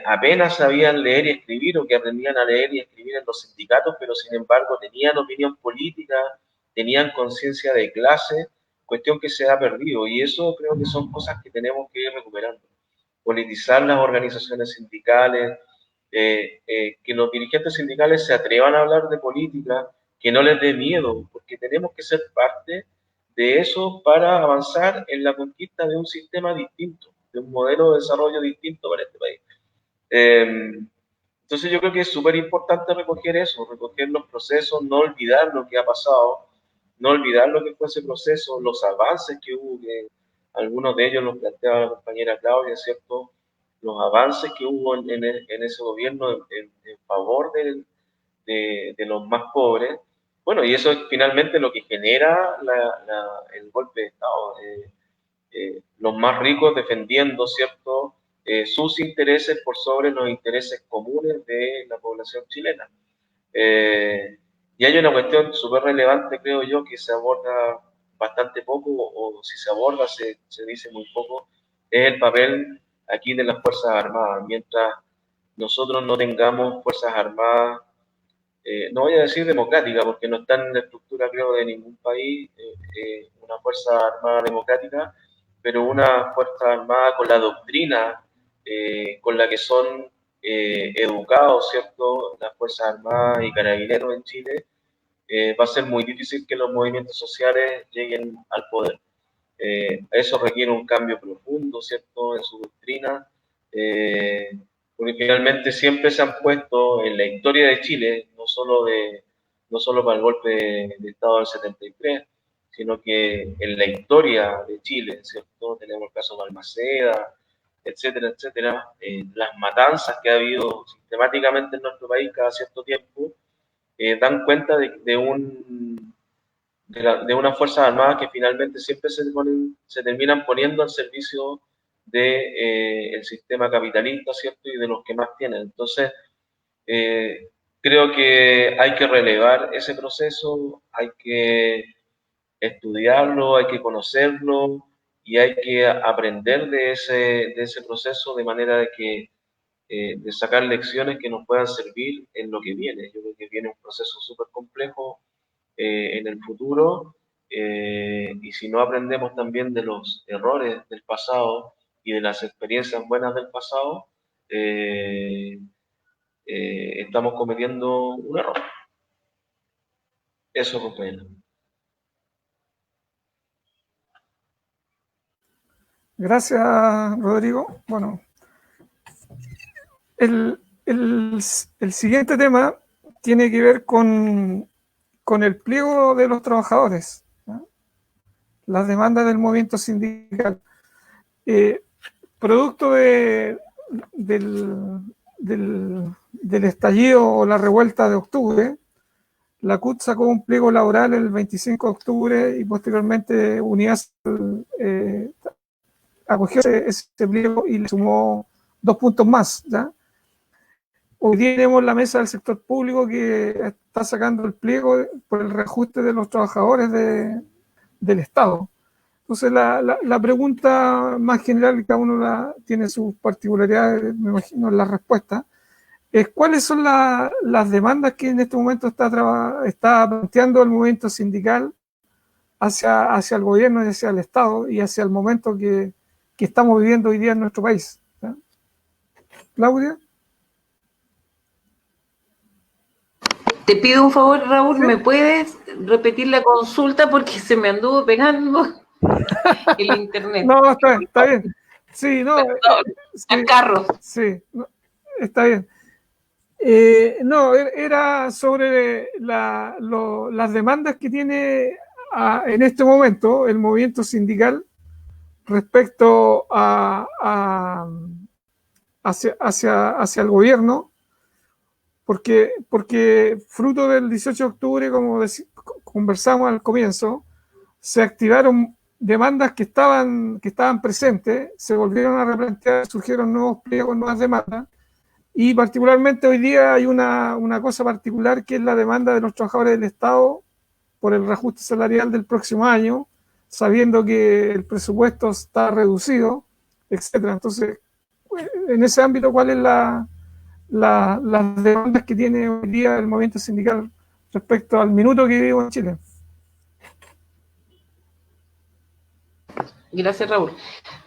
apenas sabían leer y escribir o que aprendían a leer y escribir en los sindicatos, pero sin embargo tenían opinión política, tenían conciencia de clase, cuestión que se ha perdido, y eso creo que son cosas que tenemos que ir recuperando. Politizar las organizaciones sindicales, que los dirigentes sindicales se atrevan a hablar de política, que no les dé miedo, porque tenemos que ser parte de eso para avanzar en la conquista de un sistema distinto, de un modelo de desarrollo distinto para este país. Entonces yo creo que es súper importante recoger eso, recoger los procesos, no olvidar lo que ha pasado, no olvidar lo que fue ese proceso, los avances que hubo, que algunos de ellos los planteaba la compañera Claudia, ¿cierto?, los avances que hubo en ese gobierno en favor de los más pobres. Bueno, y eso es finalmente lo que genera el golpe de Estado. Los más ricos defendiendo, ¿cierto?, sus intereses por sobre los intereses comunes de la población chilena. Y hay una cuestión súper relevante, creo yo, que se aborda bastante poco, o si se aborda se dice muy poco, es el papel aquí de las Fuerzas Armadas. Mientras nosotros no tengamos Fuerzas Armadas, no voy a decir democrática, porque no está en la estructura, creo, de ningún país, una Fuerza Armada democrática, pero una Fuerza Armada con la doctrina con la que son educados, ¿cierto?, las Fuerzas Armadas y Carabineros en Chile, va a ser muy difícil que los movimientos sociales lleguen al poder. Eso requiere un cambio profundo, ¿cierto?, en su doctrina, porque finalmente siempre se han puesto en la historia de Chile, no solo para el golpe de Estado del 73, sino que en la historia de Chile, ¿cierto? Tenemos el caso de Balmaceda, etcétera, etcétera, las matanzas que ha habido sistemáticamente en nuestro país cada cierto tiempo, dan cuenta de unas Fuerzas Armadas que finalmente siempre se terminan poniendo al servicio del sistema capitalista, ¿cierto? Y de los que más tienen. Entonces, creo que hay que relevar ese proceso, hay que estudiarlo, hay que conocerlo y hay que aprender de ese proceso de manera de que de sacar lecciones que nos puedan servir en lo que viene. Yo creo que viene un proceso súper complejo en el futuro, y si no aprendemos también de los errores del pasado y de las experiencias buenas del pasado, estamos cometiendo un error. Eso, compañero. Gracias, Rodrigo. Bueno, el siguiente tema tiene que ver con el pliego de los trabajadores, ¿no? Las demandas del movimiento sindical. Producto del estallido o la revuelta de octubre, la CUT sacó un pliego laboral el 25 de octubre y posteriormente UNIAS acogió ese pliego y le sumó 2 puntos más, ¿ya? Hoy día tenemos la mesa del sector público que está sacando el pliego por el reajuste de los trabajadores del Estado. Entonces, la pregunta más general, cada uno tiene sus particularidades, me imagino, en la respuesta, es cuáles son las demandas que en este momento está planteando el movimiento sindical hacia el gobierno y hacia el Estado y hacia el momento que estamos viviendo hoy día en nuestro país, ¿sí? Claudia. Te pido un favor, Raúl, ¿Sí? ¿me puedes repetir la consulta? Porque se me anduvo pegando el internet. No, está bien. Sí, no. Al carro. Sí, no, está bien. No, era sobre las demandas que tiene en este momento el movimiento sindical respecto hacia el gobierno, porque fruto del 18 de octubre, como conversamos al comienzo, se activaron demandas que estaban presentes, se volvieron a replantear, surgieron nuevos pliegos, nuevas demandas, y particularmente hoy día hay una cosa particular que es la demanda de los trabajadores del Estado por el reajuste salarial del próximo año, sabiendo que el presupuesto está reducido, etcétera. Entonces, en ese ámbito, ¿cuál es las demandas que tiene hoy día el movimiento sindical respecto al minuto que vivimos en Chile? Gracias, Raúl.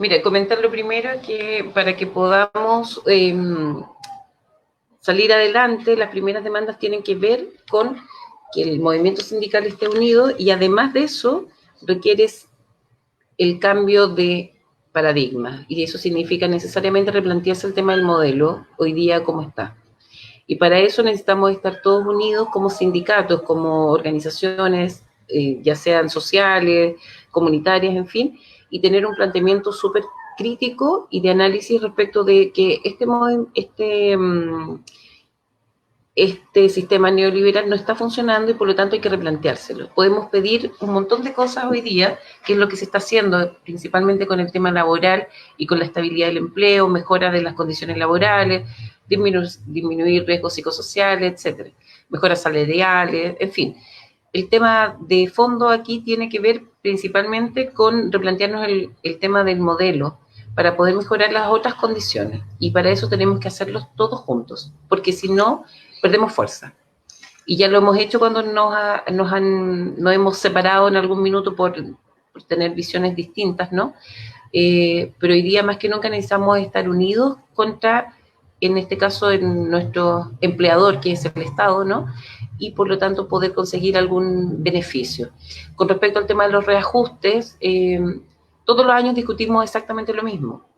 Mira, comentar lo primero que para que podamos salir adelante, las primeras demandas tienen que ver con que el movimiento sindical esté unido y además de eso requieres el cambio de paradigma y eso significa necesariamente replantearse el tema del modelo hoy día como está. Y para eso necesitamos estar todos unidos como sindicatos, como organizaciones, ya sean sociales, comunitarias, en fin, y tener un planteamiento súper crítico y de análisis respecto de que este sistema neoliberal no está funcionando y por lo tanto hay que replanteárselo. Podemos pedir un montón de cosas hoy día, que es lo que se está haciendo principalmente con el tema laboral y con la estabilidad del empleo, mejora de las condiciones laborales, disminuir riesgos psicosociales, etcétera, mejoras salariales, en fin. El tema de fondo aquí tiene que ver principalmente con replantearnos el tema del modelo para poder mejorar las otras condiciones y para eso tenemos que hacerlos todos juntos, porque si no, perdemos fuerza. Y ya lo hemos hecho cuando nos hemos separado en algún minuto por tener visiones distintas, ¿no? Pero hoy día más que nunca necesitamos estar unidos contra, en este caso, en nuestro empleador, que es el Estado, ¿no? Y por lo tanto poder conseguir algún beneficio. Con respecto al tema de los reajustes, todos los años discutimos exactamente lo mismo,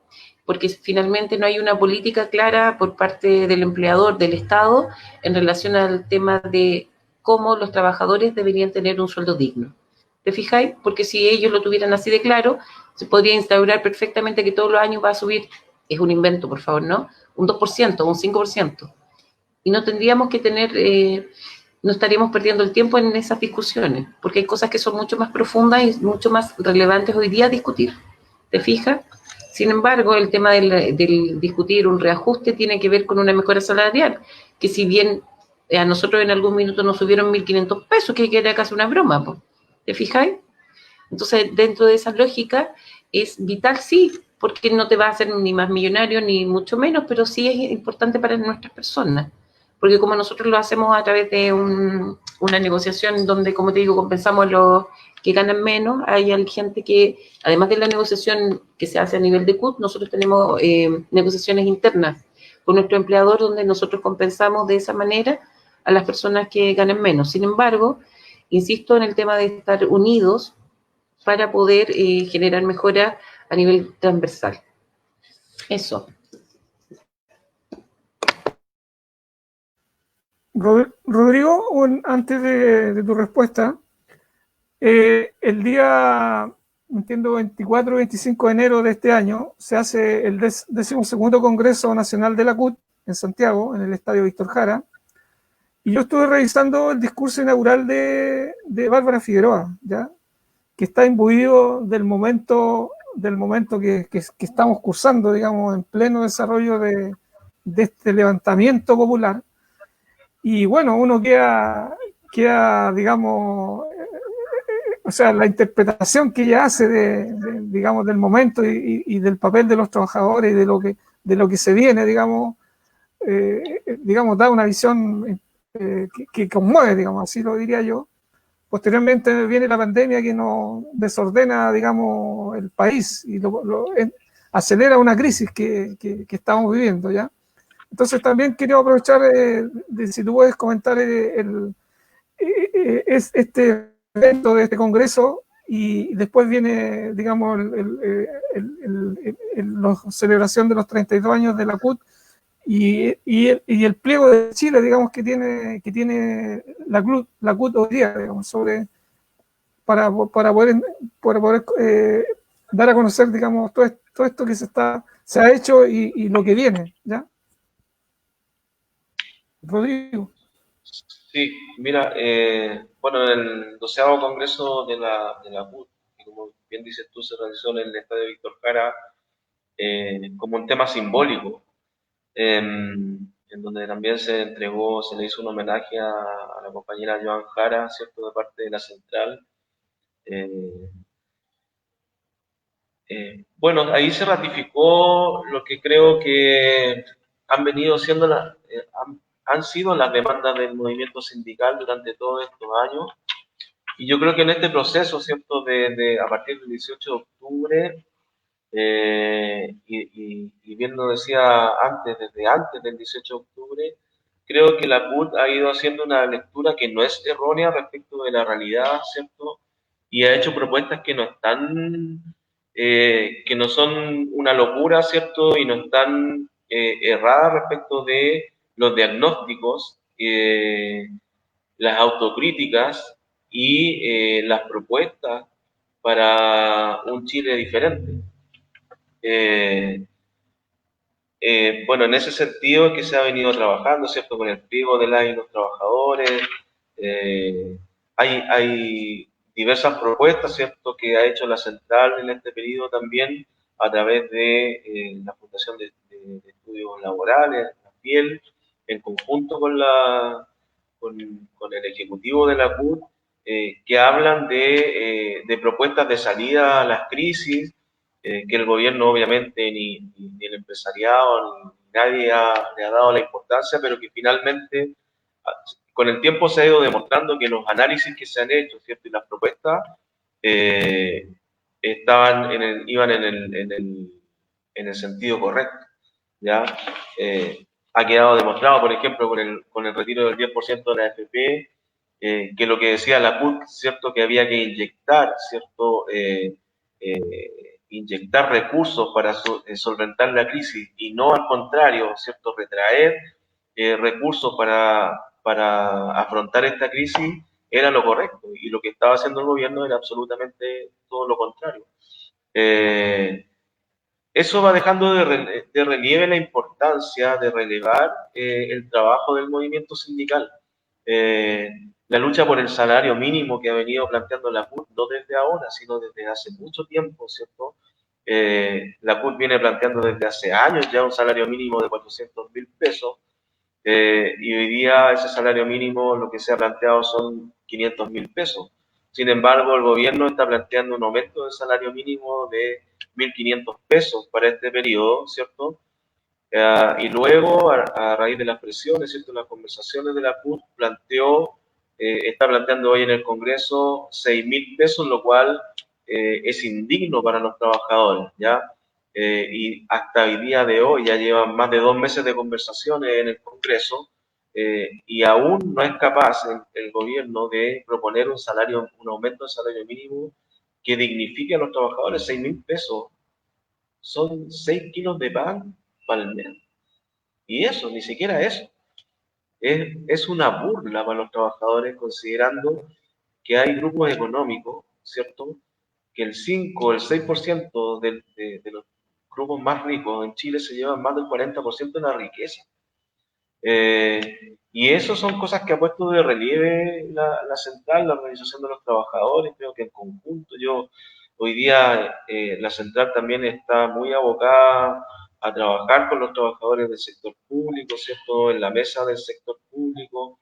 porque finalmente no hay una política clara por parte del empleador, del Estado, en relación al tema de cómo los trabajadores deberían tener un sueldo digno. ¿Te fijáis? Porque si ellos lo tuvieran así de claro, se podría instaurar perfectamente que todos los años va a subir, es un invento, por favor, ¿no? Un 2%, un 5%. Y no tendríamos que tener, no estaríamos perdiendo el tiempo en esas discusiones, porque hay cosas que son mucho más profundas y mucho más relevantes hoy día a discutir. ¿Te fijas? Sin embargo, el tema del discutir un reajuste tiene que ver con una mejora salarial, que si bien a nosotros en algún minuto nos subieron 1.500 pesos, que era casi una broma, ¿po? ¿Te fijáis? Entonces, dentro de esa lógica, es vital, sí, porque no te va a hacer ni más millonario, ni mucho menos, pero sí es importante para nuestras personas. Porque como nosotros lo hacemos a través de una negociación donde, como te digo, compensamos los que ganan menos, hay gente que, además de la negociación que se hace a nivel de CUT, nosotros tenemos negociaciones internas con nuestro empleador donde nosotros compensamos de esa manera a las personas que ganan menos. Sin embargo, insisto en el tema de estar unidos para poder generar mejora a nivel transversal. Eso. Rodrigo, antes de tu respuesta, el día, entiendo, 24 o 25 de enero de este año, se hace el 12º Congreso Nacional de la CUT en Santiago, en el Estadio Víctor Jara, y yo estuve revisando el discurso inaugural de Bárbara Figueroa, ¿ya? Que está imbuido del momento que estamos cursando, digamos, en pleno desarrollo de este levantamiento popular. Y bueno, uno queda digamos, o sea, la interpretación que ella hace digamos, del momento y del papel de los trabajadores y de lo que se viene, digamos, da una visión que conmueve, digamos, así lo diría yo. Posteriormente viene la pandemia que nos desordena, digamos, el país y acelera una crisis que estamos viviendo, ¿ya? Entonces también quiero aprovechar si tú puedes comentar este evento de este congreso y después viene, digamos, la celebración de los 32 años de la CUT y el pliego de Chile, digamos, que tiene la CUT hoy día, digamos, para poder dar a conocer, digamos, todo esto que se ha hecho y lo que viene, ¿ya? Rodrigo. Sí, mira, bueno, en el 12º Congreso de la CUT, que como bien dices tú, se realizó en el Estadio Víctor Jara como un tema simbólico, en donde también se le hizo un homenaje a la compañera Joan Jara, ¿cierto?, de parte de la central. Bueno, ahí se ratificó lo que creo que han venido siendo han sido las demandas del movimiento sindical durante todos estos años. Y yo creo que en este proceso, ¿cierto?, a partir del 18 de octubre, y bien lo decía desde antes del 18 de octubre, creo que la CUT ha ido haciendo una lectura que no es errónea respecto de la realidad, ¿cierto? Y ha hecho propuestas que no están, que no son una locura, ¿cierto? Y no están erradas respecto de los diagnósticos, las autocríticas y las propuestas para un Chile diferente. Bueno, en ese sentido es que se ha venido trabajando, ¿cierto?, con el pliego de las y los trabajadores. Hay diversas propuestas, ¿cierto?, que ha hecho la central en este periodo también a través de la Fundación de Estudios Laborales, la FIEL, en conjunto con el Ejecutivo de la CUT, que hablan de propuestas de salida a las crisis, que el gobierno obviamente ni el empresariado, ni nadie le ha dado la importancia, pero que finalmente con el tiempo se ha ido demostrando que los análisis que se han hecho, ¿cierto?, y las propuestas iban en el sentido correcto, ¿ya? Ha quedado demostrado, por ejemplo, con el retiro del 10% de la AFP, que lo que decía la CUT, ¿cierto?, que había que inyectar, ¿cierto?, inyectar recursos para solventar la crisis y no al contrario, ¿cierto?, retraer recursos para afrontar esta crisis, era lo correcto, y lo que estaba haciendo el gobierno era absolutamente todo lo contrario. Eso va dejando de relieve la importancia de relevar el trabajo del movimiento sindical. La lucha por el salario mínimo que ha venido planteando la CUT, no desde ahora, sino desde hace mucho tiempo, ¿cierto? La CUT viene planteando desde hace años ya un salario mínimo de 400.000 pesos, y hoy día ese salario mínimo lo que se ha planteado son 500.000 pesos. Sin embargo, el gobierno está planteando un aumento del salario mínimo de 1.500 pesos para este periodo, ¿cierto? Y luego, a raíz de las presiones, ¿cierto?, las conversaciones de la CUT, está planteando hoy en el Congreso 6.000 pesos, lo cual es indigno para los trabajadores, ¿ya? Y hasta el día de hoy ya llevan más de 2 meses de conversaciones en el Congreso, y aún no es capaz el gobierno de proponer un aumento del salario mínimo que dignifique a los trabajadores. 6.000 pesos son 6 kilos de pan para el mes. Y eso, ni siquiera eso. Es una burla para los trabajadores, considerando que hay grupos económicos, ¿cierto?, que el 5 o el 6% de los grupos más ricos en Chile se llevan más del 40% de la riqueza. Y eso son cosas que ha puesto de relieve la central, la organización de los trabajadores. Creo que en conjunto, hoy día la central también está muy abocada a trabajar con los trabajadores del sector público, ¿cierto?, en la mesa del sector público.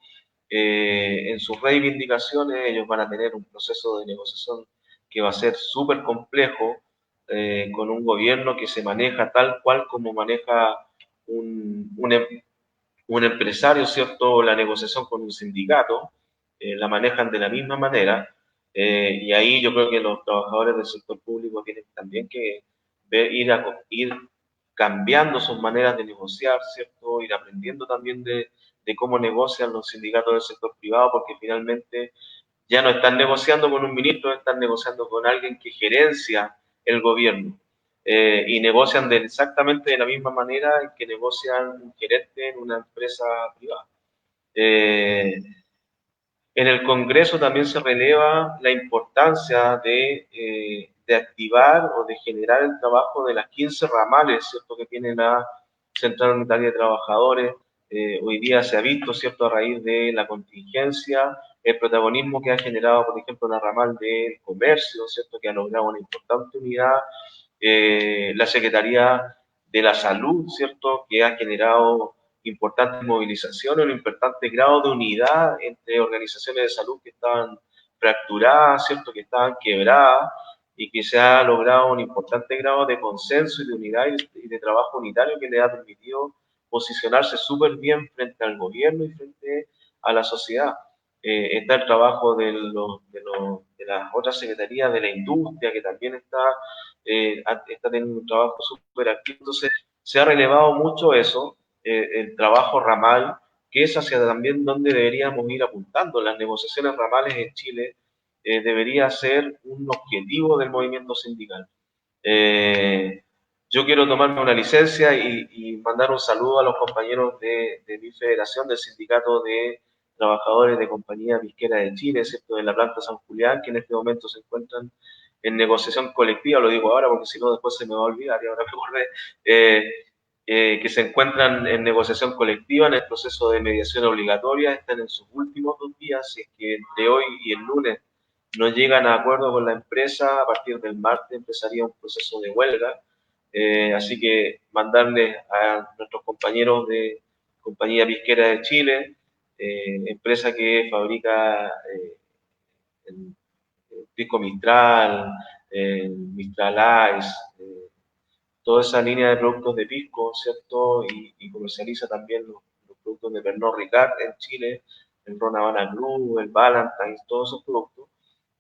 En sus reivindicaciones ellos van a tener un proceso de negociación que va a ser súper complejo, con un gobierno que se maneja tal cual como maneja un empresario, ¿cierto?, la negociación con un sindicato. La manejan de la misma manera, y ahí yo creo que los trabajadores del sector público tienen también que ir cambiando sus maneras de negociar, ¿cierto?, ir aprendiendo también de cómo negocian los sindicatos del sector privado, porque finalmente ya no están negociando con un ministro, están negociando con alguien que gerencia el gobierno. Y negocian exactamente de la misma manera en que negocian un gerente en una empresa privada. En el Congreso también se releva la importancia de activar o de generar el trabajo de las 15 ramales, ¿cierto?, que tiene la Central Unitaria de Trabajadores. Hoy día se ha visto, ¿cierto?, a raíz de la contingencia, el protagonismo que ha generado, por ejemplo, la ramal del comercio, ¿cierto?, que ha logrado una importante unidad. La Secretaría de la Salud, ¿cierto?, que ha generado importantes movilizaciones, un importante grado de unidad entre organizaciones de salud que estaban fracturadas, ¿cierto?, que estaban quebradas, y que se ha logrado un importante grado de consenso y de unidad y de trabajo unitario que le ha permitido posicionarse súper bien frente al gobierno y frente a la sociedad. Está el trabajo de las otras secretarías de la industria, que también está teniendo un trabajo súper activo. Entonces, se ha relevado mucho eso, el trabajo ramal, que es hacia también donde deberíamos ir apuntando. Las negociaciones ramales en Chile debería ser un objetivo del movimiento sindical. Yo quiero tomarme una licencia y mandar un saludo a los compañeros de mi federación, del Sindicato de Trabajadores de Compañía Pisquera de Chile, ¿cierto?, de la planta San Julián, que en este momento se encuentran en negociación colectiva. Lo digo ahora porque si no después se me va a olvidar y ahora me acordé. Que se encuentran en negociación colectiva en el proceso de mediación obligatoria, están en sus últimos 2 días. Si es que entre hoy y el lunes no llegan a acuerdo con la empresa, a partir del martes empezaría un proceso de huelga. Así que mandarles a nuestros compañeros de Compañía Pisquera de Chile, empresa que fabrica el pisco Mistral, Mistral Ice, toda esa línea de productos de pisco, ¿cierto? Y comercializa también los productos de Pernod Ricard en Chile, el Ron Havana Club, el Valentine, todos esos productos.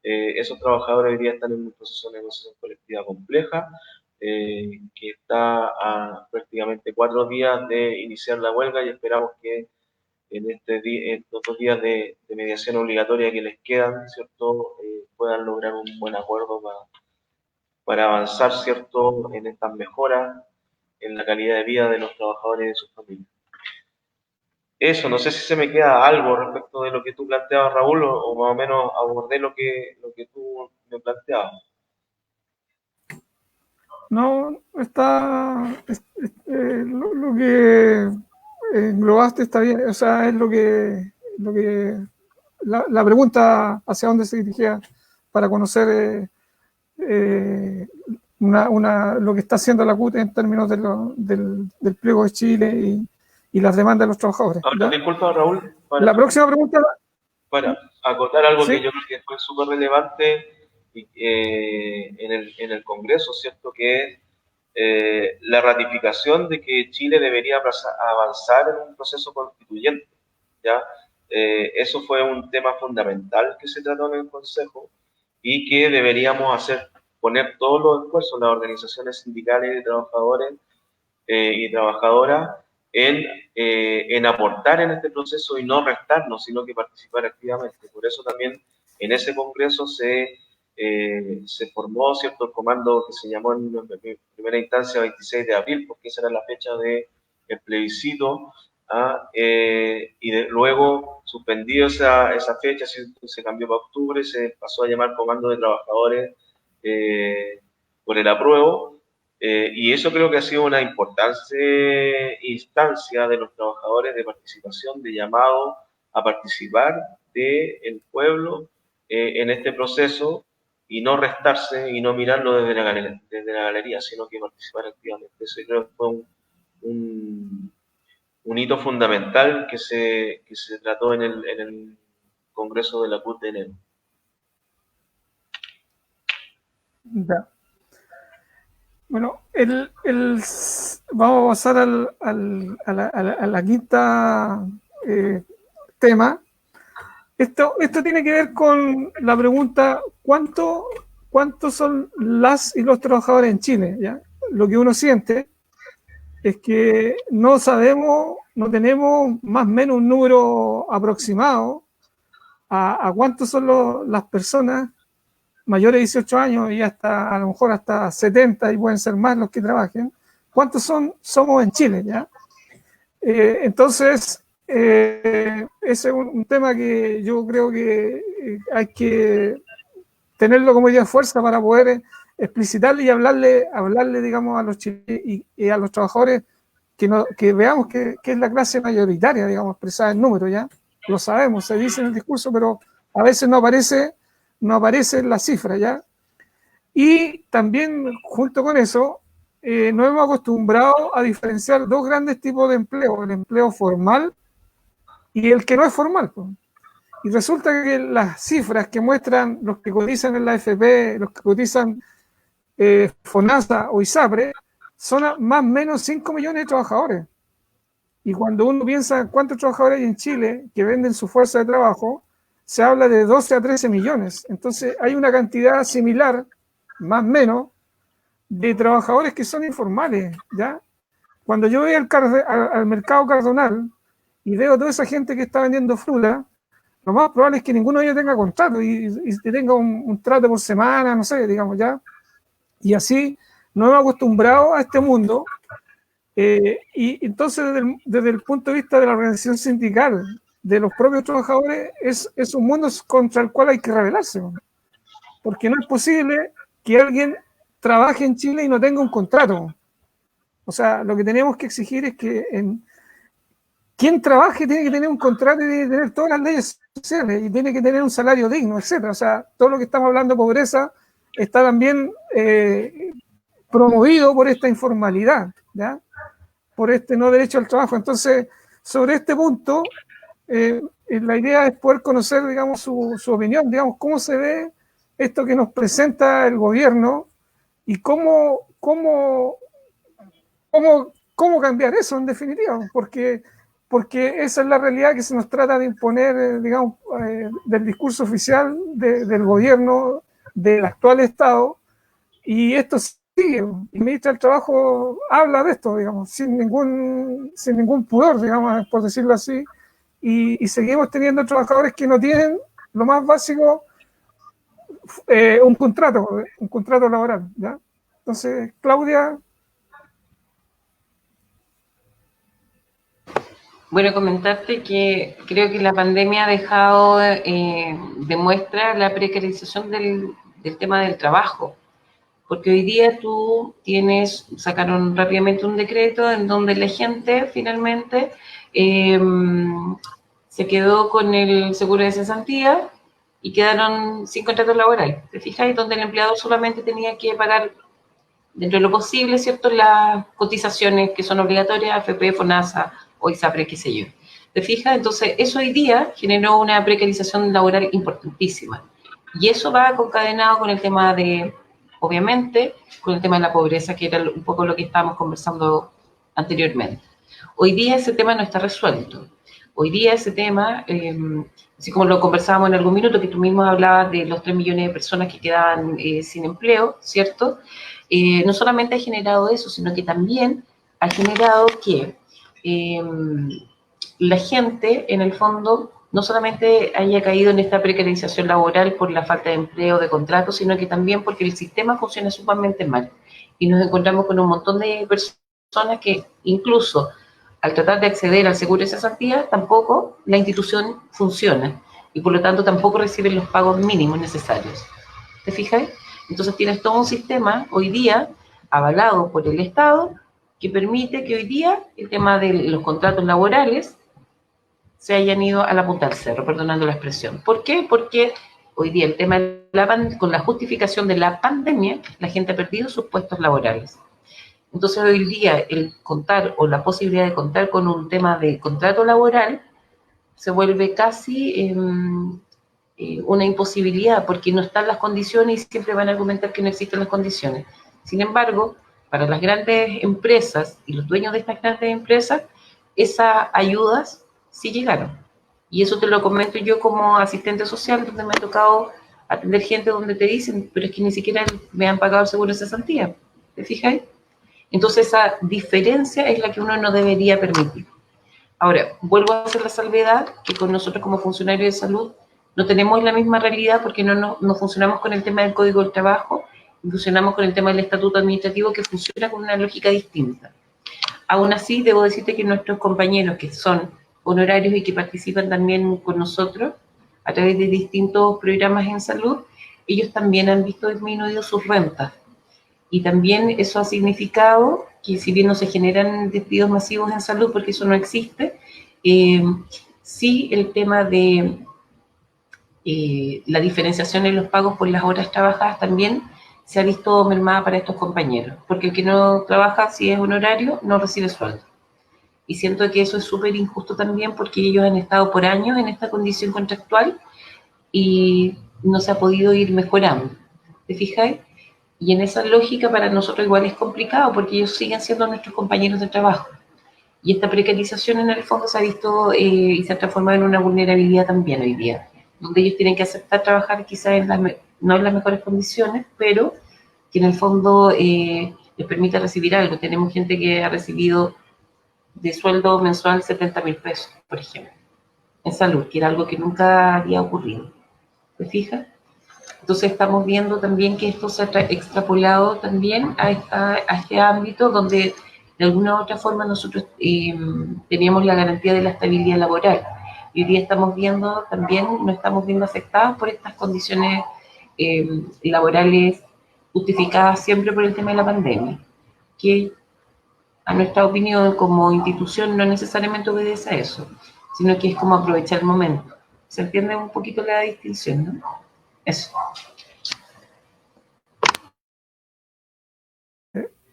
Esos trabajadores hoy día están en un proceso de negociación colectiva compleja, que está a prácticamente 4 días de iniciar la huelga, y esperamos que en estos 2 días de mediación obligatoria que les quedan, ¿cierto?, puedan lograr un buen acuerdo para avanzar, ¿cierto?, en estas mejoras en la calidad de vida de los trabajadores y de sus familias. eso, no sé si se me queda algo respecto de lo que tú planteabas, Raúl, o más o menos abordé lo que tú me planteabas. No, lo que englobaste está bien, o sea, es lo que la pregunta hacia dónde se dirigía para conocer lo que está haciendo la CUT en términos del pliego de Chile y las demandas de los trabajadores. Ahora, ¿Ya? disculpa, Raúl, La próxima pregunta, para acotar algo que ¿sí? yo creo que fue súper relevante en el Congreso, ¿cierto? Que es la ratificación de que Chile debería avanzar en un proceso constituyente, ¿ya? Eso fue un tema fundamental que se trató en el Consejo y que deberíamos poner todos los esfuerzos, las organizaciones sindicales de trabajadores y trabajadoras en aportar en este proceso y no restarnos, sino que participar activamente. Por eso también en ese congreso se formó cierto el comando que se llamó en primera instancia 26 de abril, porque esa era la fecha del plebiscito, luego suspendido esa fecha, se cambió para octubre, se pasó a llamar comando de trabajadores por el apruebo. Y eso creo que ha sido una importante instancia de los trabajadores de participación, de llamado a participar del pueblo en este proceso y no restarse y no mirarlo desde la galería, sino que participar activamente. Eso creo que fue un hito fundamental que se trató en el Congreso de la CUT de enero. Ya. Bueno, vamos a pasar a la quinta tema. Esto tiene que ver con la pregunta, ¿cuántos son las y los trabajadores en Chile? ¿Ya? Lo que uno siente es que no sabemos, no tenemos más o menos un número aproximado a cuántos son las personas mayores de 18 años y hasta a lo mejor hasta 70 y pueden ser más los que trabajen. ¿Cuántos somos en Chile? ¿Ya? Entonces, ese es un tema que yo creo que hay que tenerlo como idea de fuerza para poder explicitarle y hablarle digamos, a los chilenos y a los trabajadores que veamos que es la clase mayoritaria, digamos, expresada en número, ¿ya? Lo sabemos, se dice en el discurso, pero a veces no aparece en la cifra, ¿ya? Y también, junto con eso, nos hemos acostumbrado a diferenciar dos grandes tipos de empleo, el empleo formal y el que no es formal, pues. Y resulta que las cifras que muestran los que cotizan en la AFP, los que cotizan FONASA o ISAPRE, son más o menos 5 millones de trabajadores. Y cuando uno piensa cuántos trabajadores hay en Chile que venden su fuerza de trabajo, se habla de 12 a 13 millones. Entonces hay una cantidad similar, más o menos, de trabajadores que son informales, ¿ya? Cuando yo voy al mercado Cardonal y veo toda esa gente que está vendiendo fruta, lo más probable es que ninguno de ellos tenga contrato y tenga un trato por semana, no sé, digamos, ¿ya? Y así nos hemos acostumbrado a este mundo. Y entonces desde el punto de vista de la organización sindical, de los propios trabajadores, es un mundo contra el cual hay que rebelarse, porque no es posible que alguien trabaje en Chile y no tenga un contrato. O sea, lo que tenemos que exigir es que quien trabaje tiene que tener un contrato y tiene que tener todas las leyes sociales y tiene que tener un salario digno, etcétera. O sea, todo lo que estamos hablando de pobreza está también promovido por esta informalidad, ¿ya? Por este no derecho al trabajo. Entonces, sobre este punto, la idea es poder conocer, digamos, su opinión, digamos, cómo se ve esto que nos presenta el gobierno y cómo cambiar eso, en definitiva, porque esa es la realidad que se nos trata de imponer, digamos, del discurso oficial del gobierno, del actual Estado, y esto sigue. Y el ministro del Trabajo habla de esto, digamos, sin ningún pudor, digamos, por decirlo así, y seguimos teniendo trabajadores que no tienen lo más básico, un contrato laboral, ¿ya? Entonces, Claudia. Bueno, comentarte que creo que la pandemia ha dejado, demuestra la precarización del tema del trabajo. Porque hoy día sacaron rápidamente un decreto en donde la gente finalmente eh, se quedó con el seguro de cesantía y quedaron sin contrato laboral. ¿Te fijas? Donde el empleador solamente tenía que pagar dentro de lo posible, ¿cierto?, las cotizaciones que son obligatorias, AFP, FONASA o ISAPRE, qué sé yo. ¿Te fijas? Entonces, eso hoy día generó una precarización laboral importantísima. Y eso va concadenado con el tema de, obviamente, con el tema de la pobreza, que era un poco lo que estábamos conversando anteriormente. Hoy día ese tema no está resuelto. Hoy día ese tema, así como lo conversábamos en algún minuto, que tú mismo hablabas de los 3 millones de personas que quedaban sin empleo, ¿cierto? No solamente ha generado eso, sino que también ha generado que eh, la gente, en el fondo, no solamente haya caído en esta precarización laboral por la falta de empleo, de contrato, sino que también porque el sistema funciona sumamente mal. Y nos encontramos con un montón de personas que incluso al tratar de acceder al seguro de cesantía, tampoco la institución funciona y por lo tanto tampoco reciben los pagos mínimos necesarios. ¿Te fijas? Entonces tienes todo un sistema hoy día avalado por el Estado que permite que hoy día el tema de los contratos laborales se hayan ido a la punta del cerro, perdonando la expresión. ¿Por qué? Porque hoy día el tema de con la justificación de la pandemia, la gente ha perdido sus puestos laborales. Entonces hoy día el contar o la posibilidad de contar con un tema de contrato laboral se vuelve casi una imposibilidad porque no están las condiciones y siempre van a argumentar que no existen las condiciones. Sin embargo, para las grandes empresas y los dueños de estas grandes empresas, esas ayudas sí llegaron. Y eso te lo comento yo como asistente social, donde me ha tocado atender gente donde te dicen, pero es que ni siquiera me han pagado el seguro de cesantía. ¿Te fijas? Entonces esa diferencia es la que uno no debería permitir. Ahora, vuelvo a hacer la salvedad que con nosotros como funcionarios de salud no tenemos la misma realidad porque no funcionamos con el tema del Código del Trabajo y funcionamos con el tema del estatuto administrativo que funciona con una lógica distinta. Aún así, debo decirte que nuestros compañeros que son honorarios y que participan también con nosotros a través de distintos programas en salud, ellos también han visto disminuido sus rentas. Y también eso ha significado que si bien no se generan despidos masivos en salud, porque eso no existe, sí el tema de la diferenciación en los pagos por las horas trabajadas también se ha visto mermada para estos compañeros, porque el que no trabaja, si es honorario, no recibe sueldo. Y siento que eso es súper injusto también porque ellos han estado por años en esta condición contractual y no se ha podido ir mejorando. ¿Te fijáis? Y en esa lógica para nosotros igual es complicado porque ellos siguen siendo nuestros compañeros de trabajo. Y esta precarización en el fondo se ha visto y se ha transformado en una vulnerabilidad también hoy día, donde ellos tienen que aceptar trabajar quizás no en las mejores condiciones, pero que en el fondo les permita recibir algo. Tenemos gente que ha recibido de sueldo mensual 70.000 pesos, por ejemplo, en salud, que era algo que nunca había ocurrido. ¿Te fijas? Entonces estamos viendo también que esto se ha extrapolado también a este ámbito donde de alguna u otra forma nosotros teníamos la garantía de la estabilidad laboral. Y hoy día estamos viendo también, nos estamos viendo afectados por estas condiciones laborales justificadas siempre por el tema de la pandemia, que a nuestra opinión como institución no necesariamente obedece a eso, sino que es como aprovechar el momento. ¿Se entiende un poquito la distinción, no? Eso.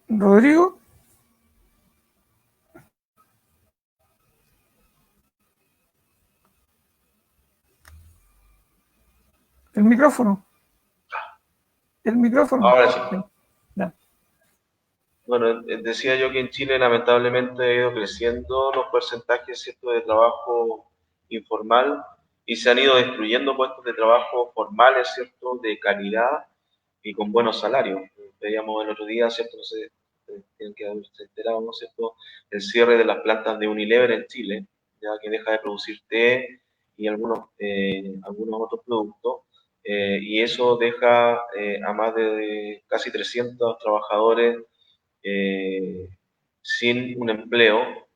Rodrigo, el micrófono. El micrófono. Ahora sí. Ya. Bueno, decía yo que en Chile lamentablemente ha ido creciendo los porcentajes, ¿cierto?, de trabajo informal y se han ido destruyendo puestos de trabajo formales, ¿cierto?, de calidad y con buenos salarios. Veíamos el otro día, ¿cierto?, no sé, tienen que haberse enterado, ¿no es cierto?, el cierre de las plantas de Unilever en Chile, ya que deja de producir té y algunos otros productos, y eso deja a más de casi 300 trabajadores sin un empleo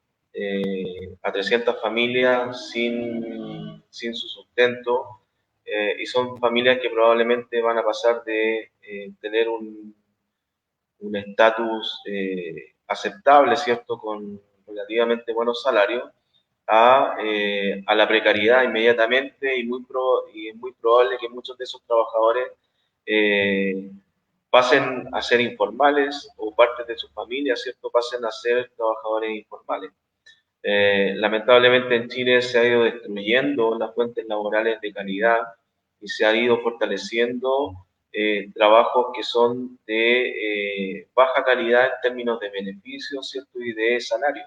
a 300 familias sin su sustento, y son familias que probablemente van a pasar de tener un estatus aceptable, ¿cierto?, con relativamente buenos salarios, a la precariedad inmediatamente, y es muy probable que muchos de esos trabajadores pasen a ser informales, o partes de sus familias, ¿cierto?, pasen a ser trabajadores informales. Lamentablemente en Chile se ha ido destruyendo las fuentes laborales de calidad y se ha ido fortaleciendo trabajos que son de baja calidad en términos de beneficios, ¿cierto?, y de salario.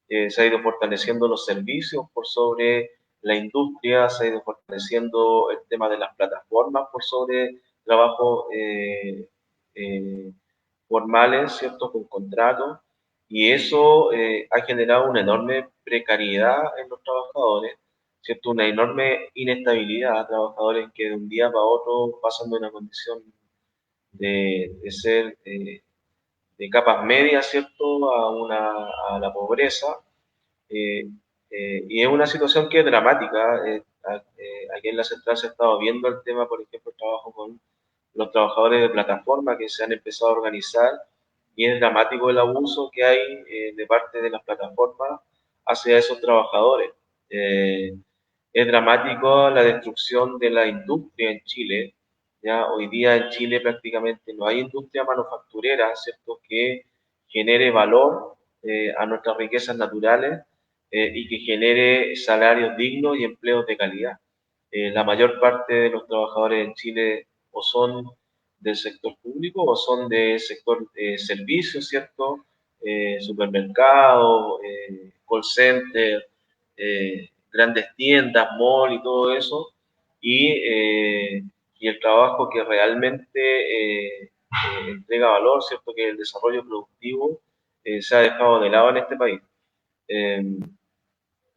Se ha ido fortaleciendo los servicios por sobre la industria, se ha ido fortaleciendo el tema de las plataformas por sobre trabajos formales, ¿cierto?, con contratos, y eso ha generado una enorme precariedad en los trabajadores, ¿cierto?, una enorme inestabilidad, trabajadores que de un día para otro pasan de una condición de ser de capas medias, ¿cierto?, a la pobreza, y es una situación que es dramática. Aquí en la central se ha estado viendo el tema, por ejemplo, el trabajo con los trabajadores de plataforma que se han empezado a organizar, y es dramático el abuso que hay de parte de las plataformas hacia esos trabajadores. Es dramático la destrucción de la industria en Chile. Ya hoy día en Chile prácticamente no hay industria manufacturera, ¿cierto?, que genere valor a nuestras riquezas naturales, y que genere salarios dignos y empleos de calidad. La mayor parte de los trabajadores en Chile o son del sector público o son del sector servicios, ¿cierto? Supermercados, call center, grandes tiendas, mall y todo eso, y el trabajo que realmente entrega valor, ¿cierto?, que el desarrollo productivo se ha dejado de lado en este país.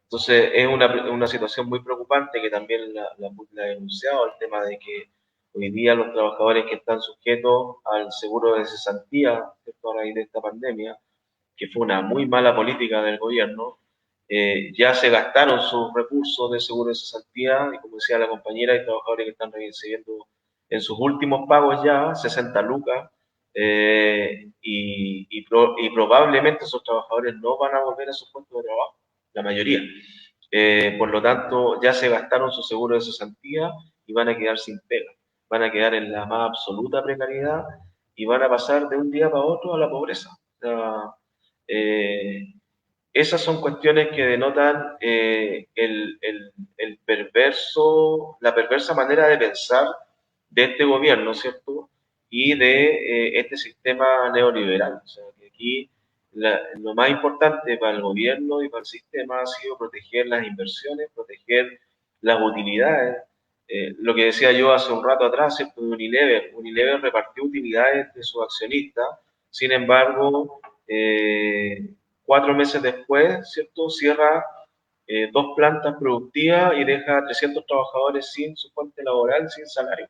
Entonces es una situación muy preocupante que también la he denunciado, el tema de que hoy día los trabajadores que están sujetos al seguro de cesantía, ¿cierto?, a raíz de esta pandemia, que fue una muy mala política del gobierno, ya se gastaron sus recursos de seguro de cesantía, y como decía la compañera, hay trabajadores que están recibiendo en sus últimos pagos ya 60 lucas, y probablemente esos trabajadores no van a volver a sus puestos de trabajo, la mayoría. Por lo tanto, ya se gastaron su seguro de cesantía y van a quedar sin pega, van a quedar en la más absoluta precariedad y van a pasar de un día para otro a la pobreza. O sea, esas son cuestiones que denotan la perversa manera de pensar de este gobierno, ¿cierto?, y de este sistema neoliberal. O sea, que aquí lo más importante para el gobierno y para el sistema ha sido proteger las inversiones, proteger las utilidades. Lo que decía yo hace un rato atrás, ¿cierto?, de Unilever. Unilever repartió utilidades de sus accionistas, sin embargo, 4 meses después, ¿cierto?, cierra 2 plantas productivas y deja a 300 trabajadores sin su fuente laboral, sin salario.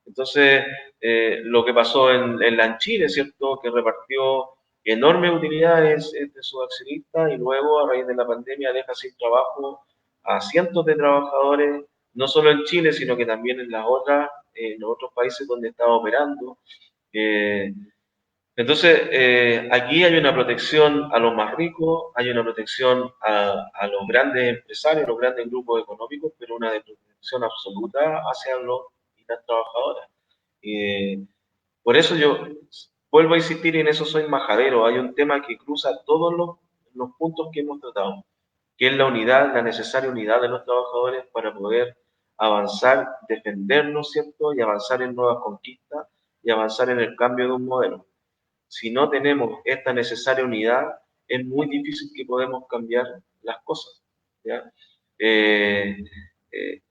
Entonces, lo que pasó en Lanchile, ¿cierto?, que repartió enormes utilidades entre sus accionistas y luego, a raíz de la pandemia, deja sin trabajo a cientos de trabajadores, no solo en Chile, sino que también en los otros países donde estaba operando. Entonces, aquí hay una protección a los más ricos, hay una protección a los grandes empresarios, los grandes grupos económicos, pero una protección absoluta hacia los y las trabajadoras. Por eso yo vuelvo a insistir, y en eso soy majadero. Hay un tema que cruza todos los puntos que hemos tratado, que es la unidad, la necesaria unidad de los trabajadores para poder avanzar, defendernos, ¿cierto?, y avanzar en nuevas conquistas y avanzar en el cambio de un modelo. Si no tenemos esta necesaria unidad, es muy difícil que podamos cambiar las cosas, ¿ya?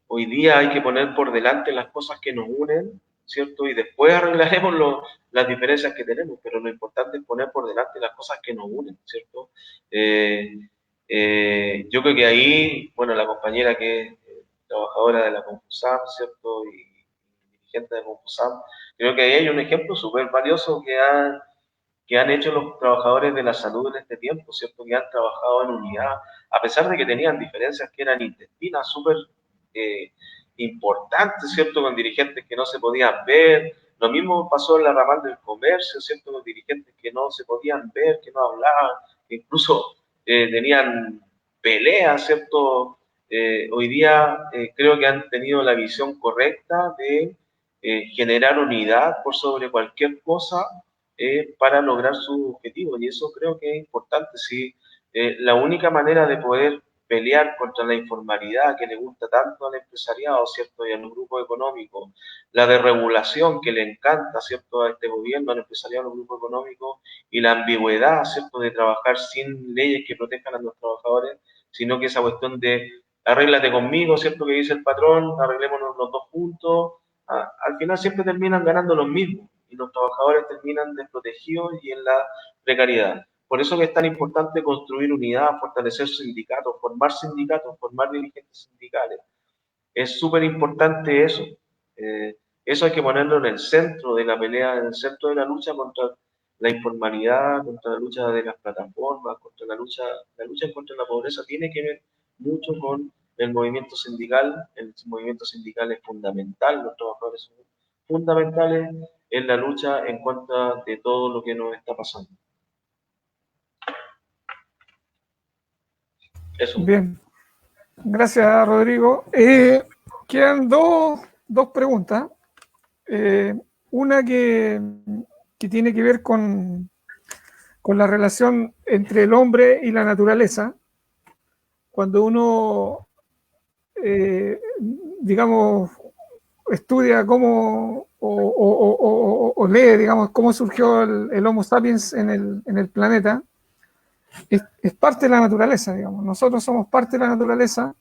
Hoy día hay que poner por delante las cosas que nos unen, ¿cierto? Y después arreglaremos las diferencias que tenemos, pero lo importante es poner por delante las cosas que nos unen, ¿cierto? Yo creo que ahí, bueno, la compañera que es trabajadora de la Confusam, ¿cierto?, y dirigente de Confusam, creo que ahí hay un ejemplo súper valioso que que han hecho los trabajadores de la salud en este tiempo, ¿cierto? Que han trabajado en unidad, a pesar de que tenían diferencias que eran intestinas súper importantes, ¿cierto? Con dirigentes que no se podían ver. Lo mismo pasó en la ramal del comercio, ¿cierto? Con dirigentes que no se podían ver, que no hablaban, que incluso tenían peleas, ¿cierto? Hoy día creo que han tenido la visión correcta de generar unidad por sobre cualquier cosa para lograr sus objetivos. Y eso creo que es importante. Si la única manera de poder pelear contra la informalidad que le gusta tanto al empresariado, ¿cierto? Y a los grupos económicos, la desregulación que le encanta, ¿cierto? A este gobierno, al empresariado, a los grupos económicos, y la ambigüedad, ¿cierto? De trabajar sin leyes que protejan a los trabajadores, sino que esa cuestión de arréglate conmigo, ¿cierto? Que dice el patrón, arreglémonos los dos juntos, al final siempre terminan ganando los mismos y los trabajadores terminan desprotegidos y en la precariedad. Por eso que es tan importante construir unidad, fortalecer sindicatos, formar dirigentes sindicales. Es súper importante eso. Eso hay que ponerlo en el centro de la pelea, en el centro de la lucha contra la informalidad, contra la lucha de las plataformas, contra la lucha contra la pobreza. Tiene que ver mucho con el movimiento sindical. El movimiento sindical es fundamental, los trabajadores son fundamentales en la lucha en contra de todo lo que nos está pasando. Eso. Bien, gracias Rodrigo. Quedan dos preguntas. Una que tiene que ver con la relación entre el hombre y la naturaleza. Cuando uno, digamos, estudia cómo o lee, digamos, cómo surgió el Homo sapiens en el planeta, es parte de la naturaleza, digamos. Nosotros somos parte de la naturaleza,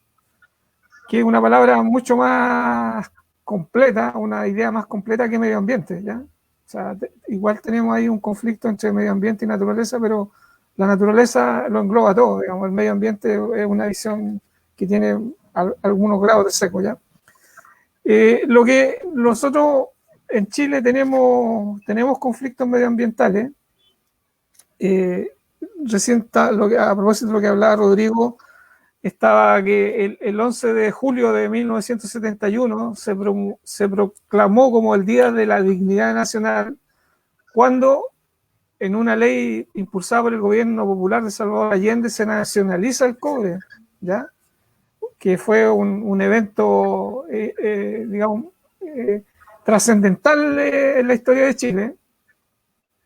que es una palabra mucho más completa, una idea más completa que medio ambiente, ¿ya? O sea, igual tenemos ahí un conflicto entre medio ambiente y naturaleza, pero la naturaleza lo engloba todo, digamos. El medio ambiente es una visión que tiene algunos grados de seco, ¿ya? Lo que nosotros en Chile tenemos conflictos medioambientales. Recién, a propósito de lo que hablaba Rodrigo, estaba que el 11 de julio de 1971 se proclamó como el Día de la Dignidad Nacional, cuando en una ley impulsada por el gobierno popular de Salvador Allende se nacionaliza el cobre, ¿ya? Que fue un evento, digamos, trascendental en la historia de Chile.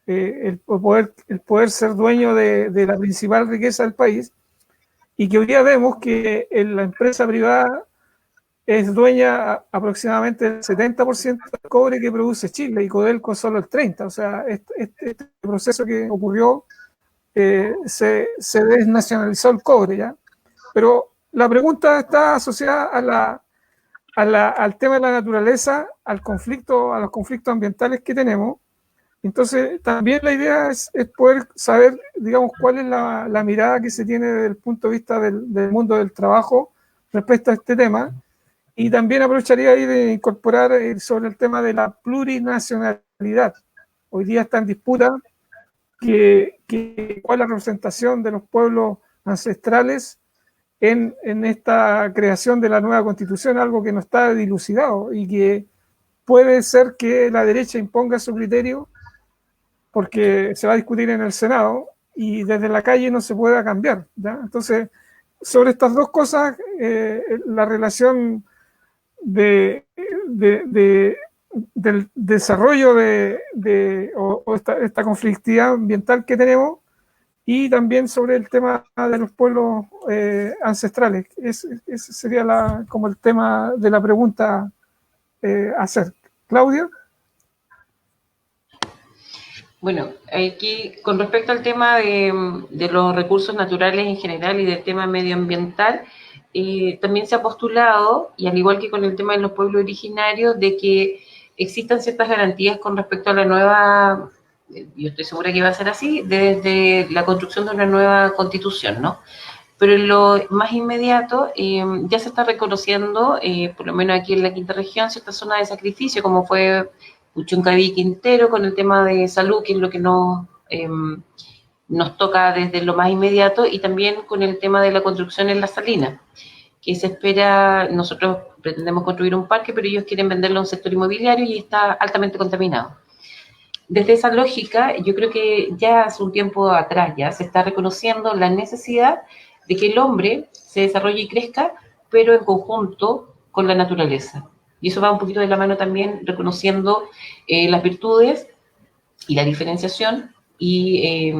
El poder ser dueño de la principal riqueza del país, y que hoy día vemos que la empresa privada es dueña aproximadamente del 70% del cobre que produce Chile, y Codelco solo el 30%. O sea, este proceso que ocurrió, se desnacionalizó el cobre, ¿ya? Pero la pregunta está asociada al tema de la naturaleza, a los conflictos ambientales que tenemos. Entonces, también la idea es poder saber, digamos, cuál es la mirada que se tiene desde el punto de vista del mundo del trabajo respecto a este tema. Y también aprovecharía ahí de incorporar sobre el tema de la plurinacionalidad. Hoy día está en disputa cuál es la representación de los pueblos ancestrales en esta creación de la nueva Constitución, algo que no está dilucidado y que puede ser que la derecha imponga su criterio, porque se va a discutir en el Senado y desde la calle no se pueda cambiar, ¿ya? Entonces, sobre estas dos cosas, la relación del desarrollo o esta conflictividad ambiental que tenemos, y también sobre el tema de los pueblos ancestrales. Ese sería como el tema de la pregunta a hacer. Claudia. Bueno, aquí con respecto al tema de los recursos naturales en general y del tema medioambiental, también se ha postulado, y al igual que con el tema de los pueblos originarios, de que existan ciertas garantías con respecto a la nueva, yo estoy segura que va a ser así, desde la construcción de una nueva constitución, ¿no? Pero en lo más inmediato ya se está reconociendo, por lo menos aquí en la quinta región, ciertas zonas de sacrificio, como fue Puchuncaví y Quintero, con el tema de salud, que es lo que nos nos toca desde lo más inmediato, y también con el tema de la construcción en la salina, que se espera. Nosotros pretendemos construir un parque, pero ellos quieren venderlo a un sector inmobiliario y está altamente contaminado. Desde esa lógica, yo creo que ya hace un tiempo atrás ya se está reconociendo la necesidad de que el hombre se desarrolle y crezca, pero en conjunto con la naturaleza. Y eso va un poquito de la mano también reconociendo las virtudes y la diferenciación y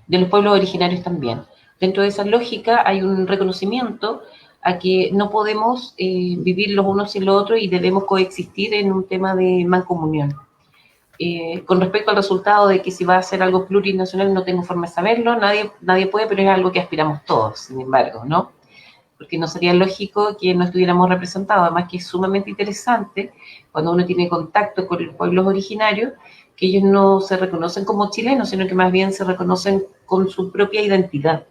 de los pueblos originarios también. Dentro de esa lógica hay un reconocimiento a que no podemos vivir los unos sin los otros y debemos coexistir en un tema de mancomunión. Con respecto al resultado de que si va a ser algo plurinacional, no tengo forma de saberlo, nadie puede, pero es algo que aspiramos todos, sin embargo, ¿no? Porque no sería lógico que no estuviéramos representados, además que es sumamente interesante cuando uno tiene contacto con los pueblos originarios, que ellos no se reconocen como chilenos, sino que más bien se reconocen con su propia identidad.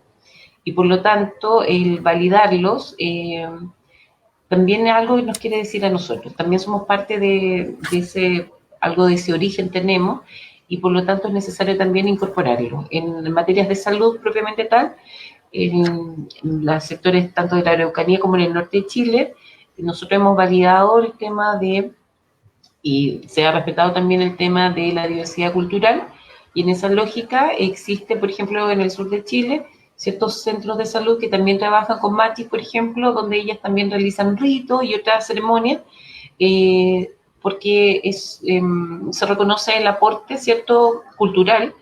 Y por lo tanto, el validarlos también es algo que nos quiere decir a nosotros. También somos parte de algo de ese origen tenemos, y por lo tanto es necesario también incorporarlo. En materias de salud propiamente tal, en los sectores tanto de la Araucanía como en el norte de Chile, nosotros hemos validado el tema y se ha respetado también el tema de la diversidad cultural, y en esa lógica existe, por ejemplo, en el sur de Chile, ciertos centros de salud que también trabajan con machis, por ejemplo, donde ellas también realizan ritos y otras ceremonias, porque se reconoce el aporte, ¿cierto?, cultural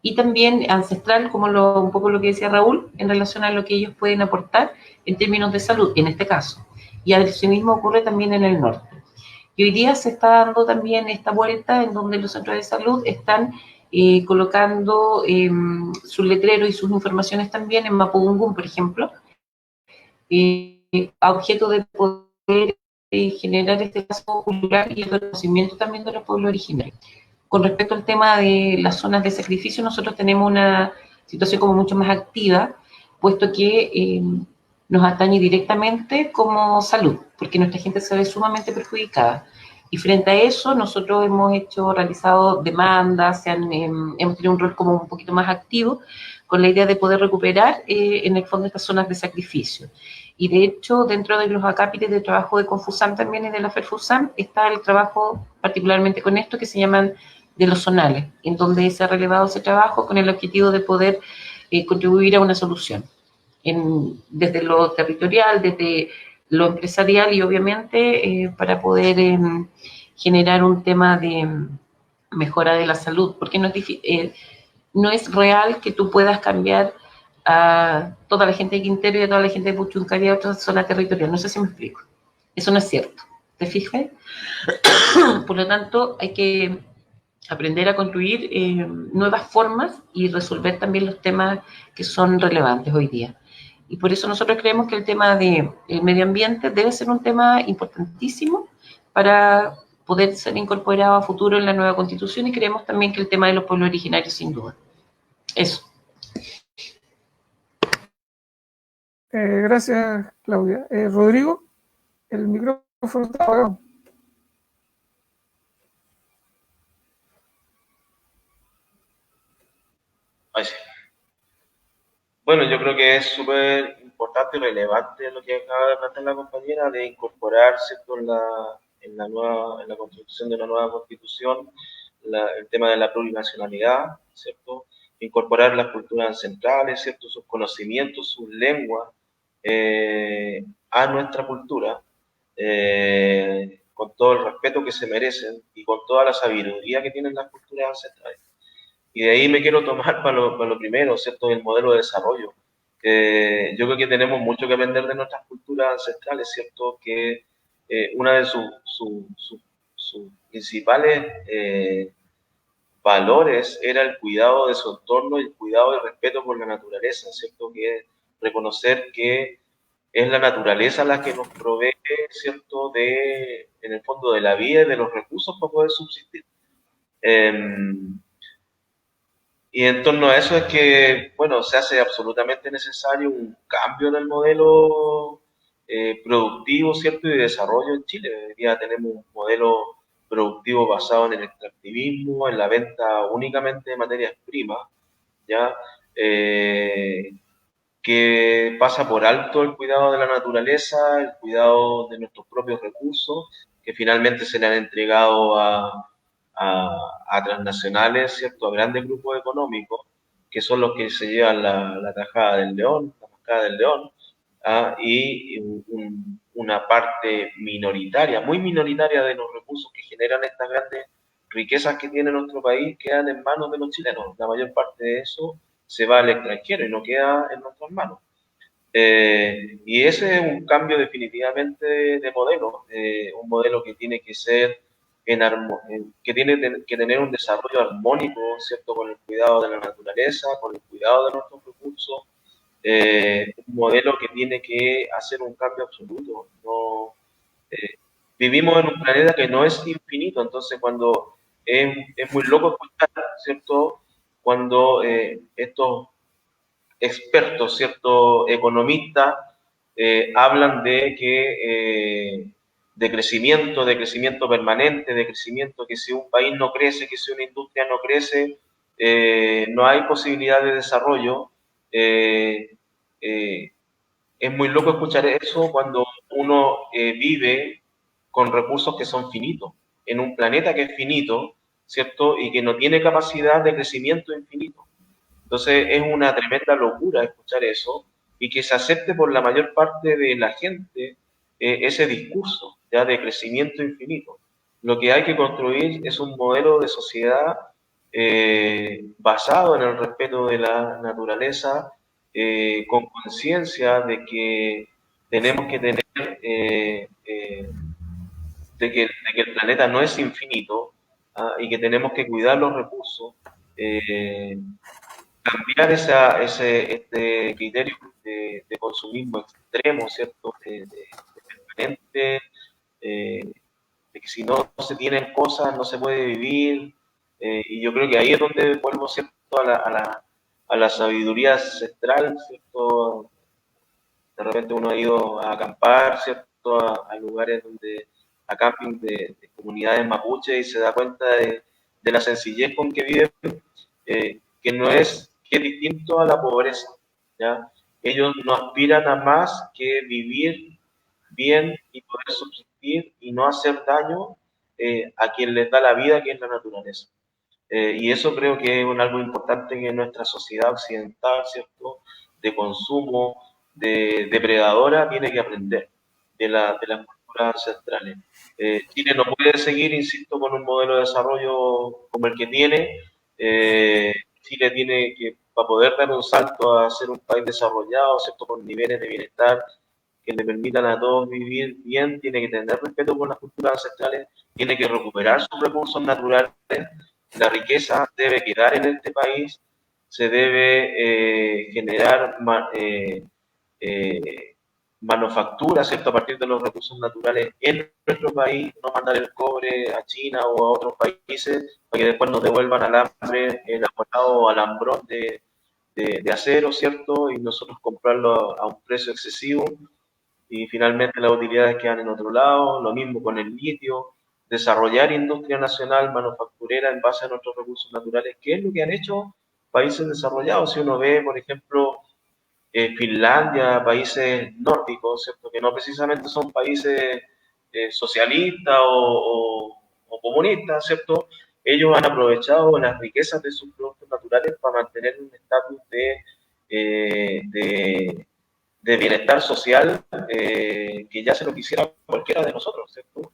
y también ancestral, como un poco lo que decía Raúl, en relación a lo que ellos pueden aportar en términos de salud, en este caso. Y así mismo ocurre también en el norte. Y hoy día se está dando también esta vuelta en donde los centros de salud están colocando sus letreros y sus informaciones también en Mapudungun, por ejemplo, a objeto de poder generar este lazo cultural y el reconocimiento también de los pueblos originarios. Con respecto al tema de las zonas de sacrificio, nosotros tenemos una situación como mucho más activa, puesto que nos atañe directamente como salud, porque nuestra gente se ve sumamente perjudicada. Y frente a eso, nosotros hemos realizado demandas, hemos tenido un rol como un poquito más activo, con la idea de poder recuperar en el fondo estas zonas de sacrificio. Y de hecho, dentro de los acápites de trabajo de Confusam también y de la FERFUSAM, está el trabajo particularmente con esto que se llaman de los zonales, en donde se ha relevado ese trabajo con el objetivo de poder contribuir a una solución, desde lo territorial, desde lo empresarial y obviamente para poder generar un tema de mejora de la salud, porque no es real que tú puedas cambiar a toda la gente de Quintero y a toda la gente de Puchuncaví a otra zona territorial. No sé si me explico. Eso no es cierto. ¿Te fijas? Por lo tanto, hay que aprender a construir nuevas formas y resolver también los temas que son relevantes hoy día. Y por eso nosotros creemos que el tema del medio ambiente debe ser un tema importantísimo para poder ser incorporado a futuro en la nueva Constitución, y creemos también que el tema de los pueblos originarios, sin duda. Eso. Gracias, Claudia. Rodrigo, el micrófono está apagado. Ahí sí. Bueno, yo creo que es súper importante y relevante lo que acaba de plantear la compañera, de incorporar, ¿cierto?, en la construcción de una nueva constitución, el tema de la plurinacionalidad, ¿cierto?, incorporar las culturas ancestrales, ¿cierto?, sus conocimientos, sus lenguas a nuestra cultura, con todo el respeto que se merecen y con toda la sabiduría que tienen las culturas ancestrales. Y de ahí me quiero tomar para lo primero, ¿cierto?, el modelo de desarrollo. Yo creo que tenemos mucho que aprender de nuestras culturas ancestrales, ¿cierto?, que una de sus principales valores era el cuidado de su entorno y el cuidado y respeto por la naturaleza, ¿cierto?, que es reconocer que es la naturaleza la que nos provee, ¿cierto?, en el fondo de la vida y de los recursos para poder subsistir. Y en torno a eso es que, bueno, se hace absolutamente necesario un cambio en el modelo productivo, ¿cierto?, y de desarrollo en Chile. Hoy día tenemos un modelo productivo basado en el extractivismo, en la venta únicamente de materias primas, ¿ya? Que pasa por alto el cuidado de la naturaleza, el cuidado de nuestros propios recursos, que finalmente se le han entregado a transnacionales, ¿cierto? A grandes grupos económicos, que son los que se llevan la tajada del león, la mascada del león, y una parte minoritaria, muy minoritaria de los recursos que generan estas grandes riquezas que tiene nuestro país quedan en manos de los chilenos. La mayor parte de eso se va al extranjero y no queda en nuestras manos. Y ese es un cambio definitivamente de modelo, un modelo que tiene que ser que tiene que tener un desarrollo armónico, ¿cierto? Con el cuidado de la naturaleza, con el cuidado de nuestros recursos, un modelo que tiene que hacer un cambio absoluto. No, vivimos en un planeta que no es infinito, entonces cuando es muy loco escuchar, ¿cierto? Cuando estos expertos, ¿cierto? Economistas hablan de que de crecimiento permanente, de crecimiento que si un país no crece, que si una industria no crece, no hay posibilidad de desarrollo. Es muy loco escuchar eso cuando uno vive con recursos que son finitos, en un planeta que es finito, ¿cierto? Y que no tiene capacidad de crecimiento infinito. Entonces es una tremenda locura escuchar eso y que se acepte por la mayor parte de la gente ese discurso ya de crecimiento infinito. Lo que hay que construir es un modelo de sociedad basado en el respeto de la naturaleza, con conciencia de que tenemos que tener, de que el planeta no es infinito, y que tenemos que cuidar los recursos, cambiar este criterio de consumismo extremo, ¿cierto? De permanente, de que si no se tienen cosas no se puede vivir, y yo creo que ahí es donde vuelvo, ¿cierto? A la sabiduría ancestral, ¿cierto? De repente uno ha ido a acampar, ¿cierto? A lugares donde, a camping de comunidades mapuche y se da cuenta de la sencillez con que viven, que no es, que es distinto a la pobreza, ¿ya? Ellos no aspiran a más que vivir bien y poder subsistir y no hacer daño a quien les da la vida, que es la naturaleza. Y eso creo que es algo importante que en nuestra sociedad occidental, ¿cierto? De consumo, de depredadora, tiene que aprender de las culturas ancestrales. Chile no puede seguir, insisto, con un modelo de desarrollo como el que tiene. Chile tiene que, para poder dar un salto a ser un país desarrollado, ¿cierto? Con niveles de bienestar que le permitan a todos vivir bien, tiene que tener respeto por las culturas ancestrales, tiene que recuperar sus recursos naturales. La riqueza debe quedar en este país, se debe generar manufactura, ¿cierto? A partir de los recursos naturales en nuestro país, no mandar el cobre a China o a otros países para que después nos devuelvan alambre elaborado o alambrón de acero, ¿cierto? Y nosotros comprarlo a un precio excesivo y finalmente las utilidades quedan en otro lado. Lo mismo con el litio, desarrollar industria nacional manufacturera en base a nuestros recursos naturales, que es lo que han hecho países desarrollados. Si uno ve, por ejemplo, Finlandia, países nórdicos, ¿cierto? Que no precisamente son países socialistas o comunistas, ¿cierto? Ellos han aprovechado las riquezas de sus productos naturales para mantener un estatus de bienestar social que ya se lo quisiera cualquiera de nosotros, ¿cierto?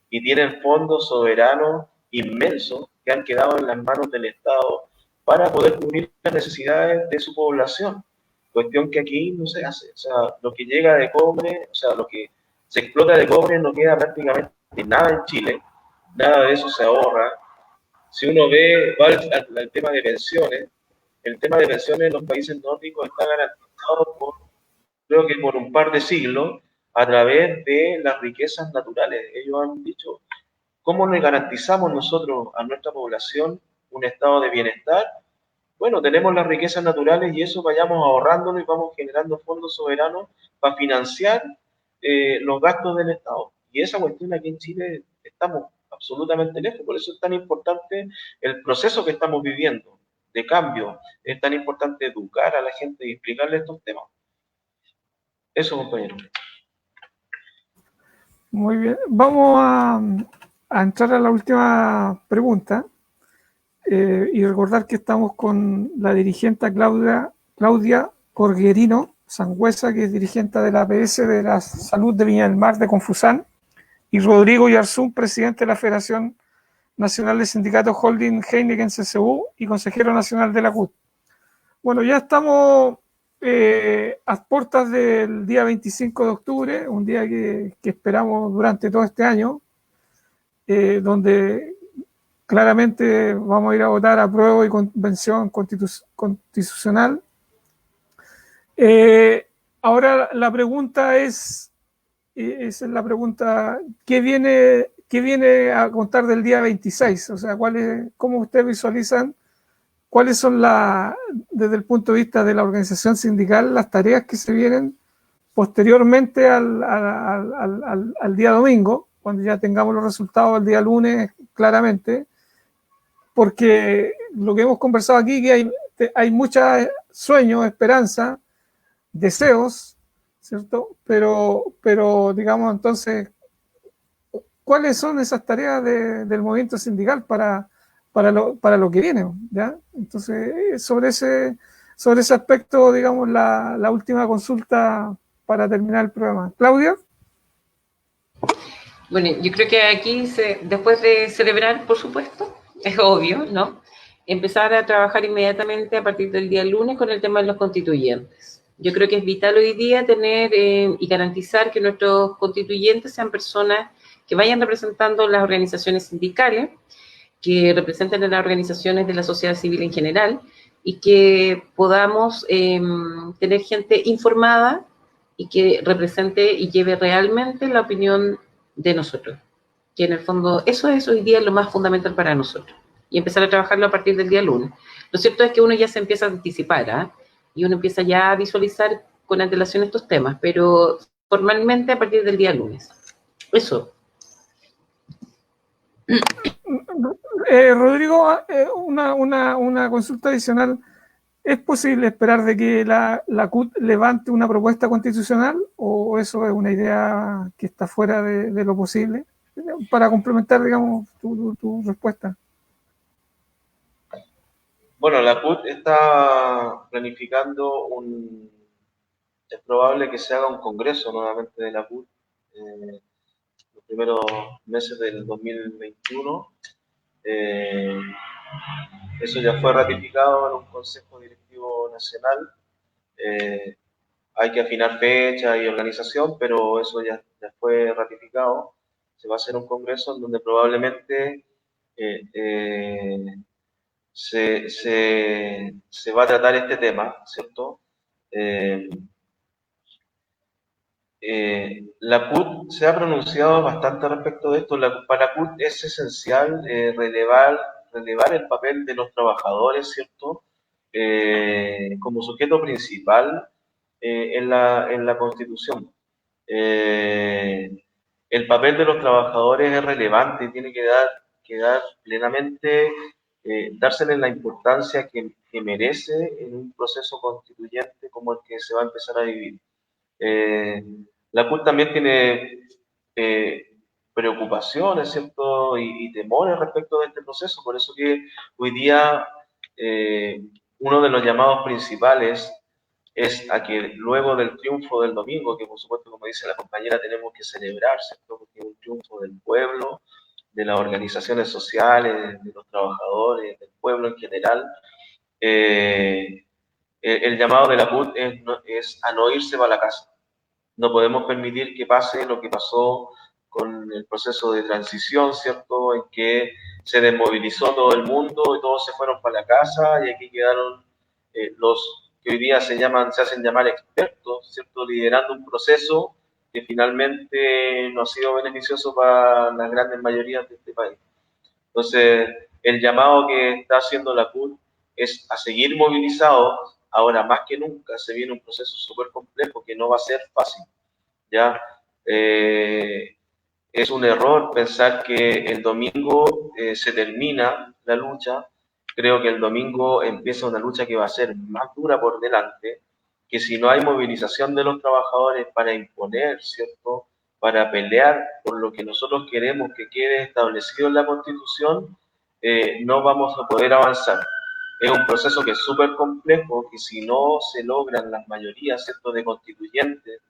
Y tienen fondos soberanos inmensos que han quedado en las manos del Estado para poder cubrir las necesidades de su población. Cuestión que aquí no se hace. O sea, lo que llega de cobre, o sea, lo que se explota de cobre no queda prácticamente nada en Chile, nada de eso se ahorra. Si uno ve, va al tema de pensiones, el tema de pensiones en los países nórdicos está garantizado por, creo que por un par de siglos, a través de las riquezas naturales. Ellos han dicho, ¿cómo le garantizamos nosotros a nuestra población un estado de bienestar? Bueno, tenemos las riquezas naturales y eso vayamos ahorrándolo y vamos generando fondos soberanos para financiar los gastos del Estado. Y esa cuestión aquí en Chile estamos absolutamente lejos. Por eso es tan importante el proceso que estamos viviendo de cambio. Es tan importante educar a la gente y explicarle estos temas. Eso, compañero. Muy bien. Vamos a entrar a la última pregunta y recordar que estamos con la dirigente Claudia Corguerino Sangüesa, que es dirigente de la APS de la Salud de Viña del Mar de Confusán, y Rodrigo Yarzún, presidente de la Federación Nacional de Sindicatos Holding Heineken CCU y consejero nacional de la CUT. Bueno, ya estamos a puertas del día 25 de octubre, un día que esperamos durante todo este año, donde claramente vamos a ir a votar a prueba y convención constitucional. Ahora la pregunta esa es la pregunta, ¿qué viene a contar del día 26? O sea, ¿cómo ustedes visualizan cuáles son desde el punto de vista de la organización sindical, las tareas que se vienen posteriormente al día domingo, cuando ya tengamos los resultados del día lunes claramente? Porque lo que hemos conversado aquí, que hay muchos sueños, esperanza, deseos, ¿cierto? Pero digamos, entonces, ¿cuáles son esas tareas del movimiento sindical para lo que viene? ¿Ya? Entonces, sobre ese aspecto, digamos, la última consulta para terminar el programa. Claudia. Bueno, yo creo que aquí, después de celebrar, por supuesto, es obvio, ¿no? Empezar a trabajar inmediatamente a partir del día lunes con el tema de los constituyentes. Yo creo que es vital hoy día tener y garantizar que nuestros constituyentes sean personas que vayan representando las organizaciones sindicales, que representen a las organizaciones de la sociedad civil en general y que podamos tener gente informada y que represente y lleve realmente la opinión de nosotros, que en el fondo eso es hoy día lo más fundamental para nosotros, y empezar a trabajarlo a partir del día lunes. Lo cierto es que uno ya se empieza a anticipar, ¿eh? Y uno empieza ya a visualizar con antelación estos temas, pero formalmente a partir del día lunes. Eso. Rodrigo, una consulta adicional. ¿Es posible esperar de que la CUT levante una propuesta constitucional o eso es una idea que está fuera de lo posible? Para complementar, digamos, tu respuesta. Bueno, la CUT está planificando es probable que se haga un congreso nuevamente de la CUT los primeros meses del 2021. Eso ya fue ratificado en un Consejo Directivo Nacional. Hay que afinar fecha y organización, pero eso ya fue ratificado. Se va a hacer un congreso en donde probablemente se va a tratar este tema, ¿cierto? La CUT se ha pronunciado bastante respecto de esto. Para la CUT es esencial relevar el papel de los trabajadores, ¿cierto? Como sujeto principal en la Constitución. El papel de los trabajadores es relevante y tiene que dar plenamente, dársele la importancia que merece en un proceso constituyente como el que se va a empezar a vivir. La CUT también tiene preocupaciones, ¿cierto? Y temores respecto de este proceso, por eso que hoy día uno de los llamados principales es a que luego del triunfo del domingo, que por supuesto, como dice la compañera, tenemos que celebrar, ¿cierto? Porque es un triunfo del pueblo, de las organizaciones sociales, de los trabajadores, del pueblo en general. El llamado de la CUT es a no irse para la casa. No podemos permitir que pase lo que pasó con el proceso de transición, ¿cierto? En que se desmovilizó todo el mundo y todos se fueron para la casa y aquí quedaron los que hoy día se hacen llamar expertos, ¿cierto? Liderando un proceso que finalmente no ha sido beneficioso para las grandes mayorías de este país. Entonces, el llamado que está haciendo la CUT es a seguir movilizados. Ahora, más que nunca, se viene un proceso súper complejo que no va a ser fácil, ¿ya? Es un error pensar que el domingo se termina la lucha. Creo que el domingo empieza una lucha que va a ser más dura por delante, que si no hay movilización de los trabajadores para imponer, ¿cierto?, para pelear por lo que nosotros queremos que quede establecido en la Constitución, no vamos a poder avanzar. Es un proceso que es súper complejo, que si no se logran las mayorías, ¿cierto?, de constituyentes,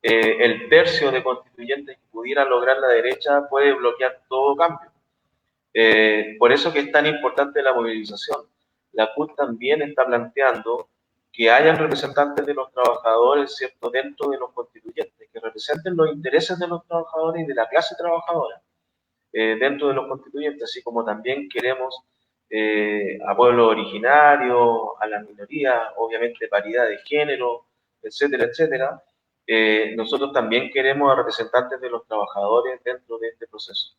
el tercio de constituyentes que pudiera lograr la derecha puede bloquear todo cambio. Por eso que es tan importante la movilización. La CUT también está planteando que hayan representantes de los trabajadores, ¿cierto?, dentro de los constituyentes, que representen los intereses de los trabajadores y de la clase trabajadora dentro de los constituyentes, así como también queremos a pueblos originarios, a las minorías, obviamente paridad de género, etcétera, etcétera. Nosotros también queremos a representantes de los trabajadores dentro de este proceso.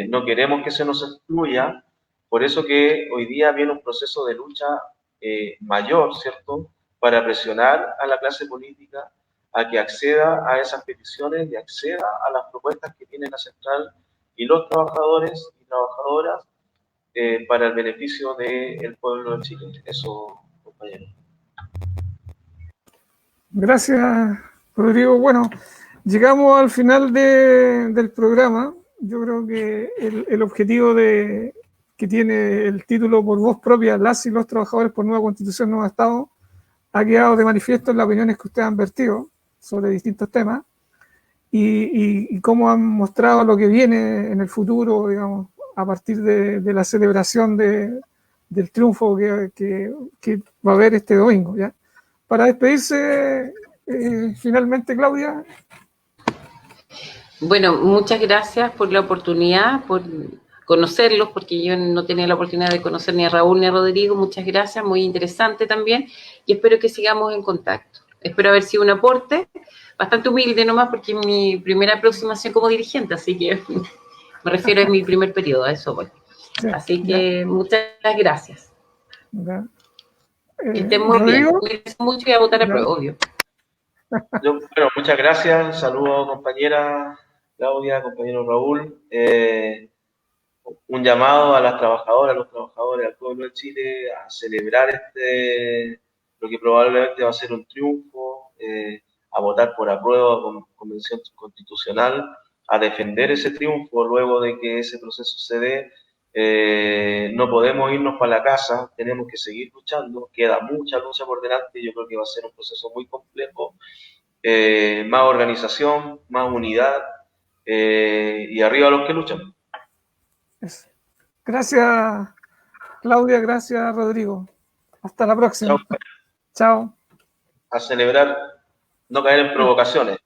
No queremos que se nos excluya, por eso que hoy día viene un proceso de lucha mayor, ¿cierto?, para presionar a la clase política a que acceda a esas peticiones y acceda a las propuestas que tiene la central y los trabajadores y trabajadoras para el beneficio del pueblo de Chile. Eso, compañeros. Gracias, Rodrigo. Bueno, llegamos al final del programa. Yo creo que el objetivo que tiene el título por voz propia, las y los trabajadores por nueva Constitución, nuevo Estado, ha quedado de manifiesto en las opiniones que ustedes han vertido sobre distintos temas y cómo han mostrado lo que viene en el futuro, digamos, a partir de la celebración del triunfo que va a haber este domingo, ¿ya? Para despedirse, finalmente, Claudia. Bueno, muchas gracias por la oportunidad, por conocerlos, porque yo no tenía la oportunidad de conocer ni a Raúl ni a Rodrigo. Muchas gracias, muy interesante también, y espero que sigamos en contacto. Espero haber sido un aporte bastante humilde nomás, porque es mi primera aproximación como dirigente, así que me refiero a mi primer periodo, a eso voy. Sí, así que ya. Muchas gracias. Que estén muy bien. Cuídense mucho y a votar a prueba, obvio. Bueno, muchas gracias. Saludos, compañera Claudia, compañero Raúl. Un llamado a las trabajadoras, a los trabajadores, al pueblo de Chile a celebrar lo que probablemente va a ser un triunfo, a votar por aprueba con convención constitucional, a defender ese triunfo luego de que ese proceso se dé. No podemos irnos para la casa, tenemos que seguir luchando, queda mucha lucha por delante y yo creo que va a ser un proceso muy complejo, más organización, más unidad y arriba los que luchan. Gracias, Claudia, gracias, Rodrigo. Hasta la próxima. Chao. Chao. A celebrar, no caer en provocaciones.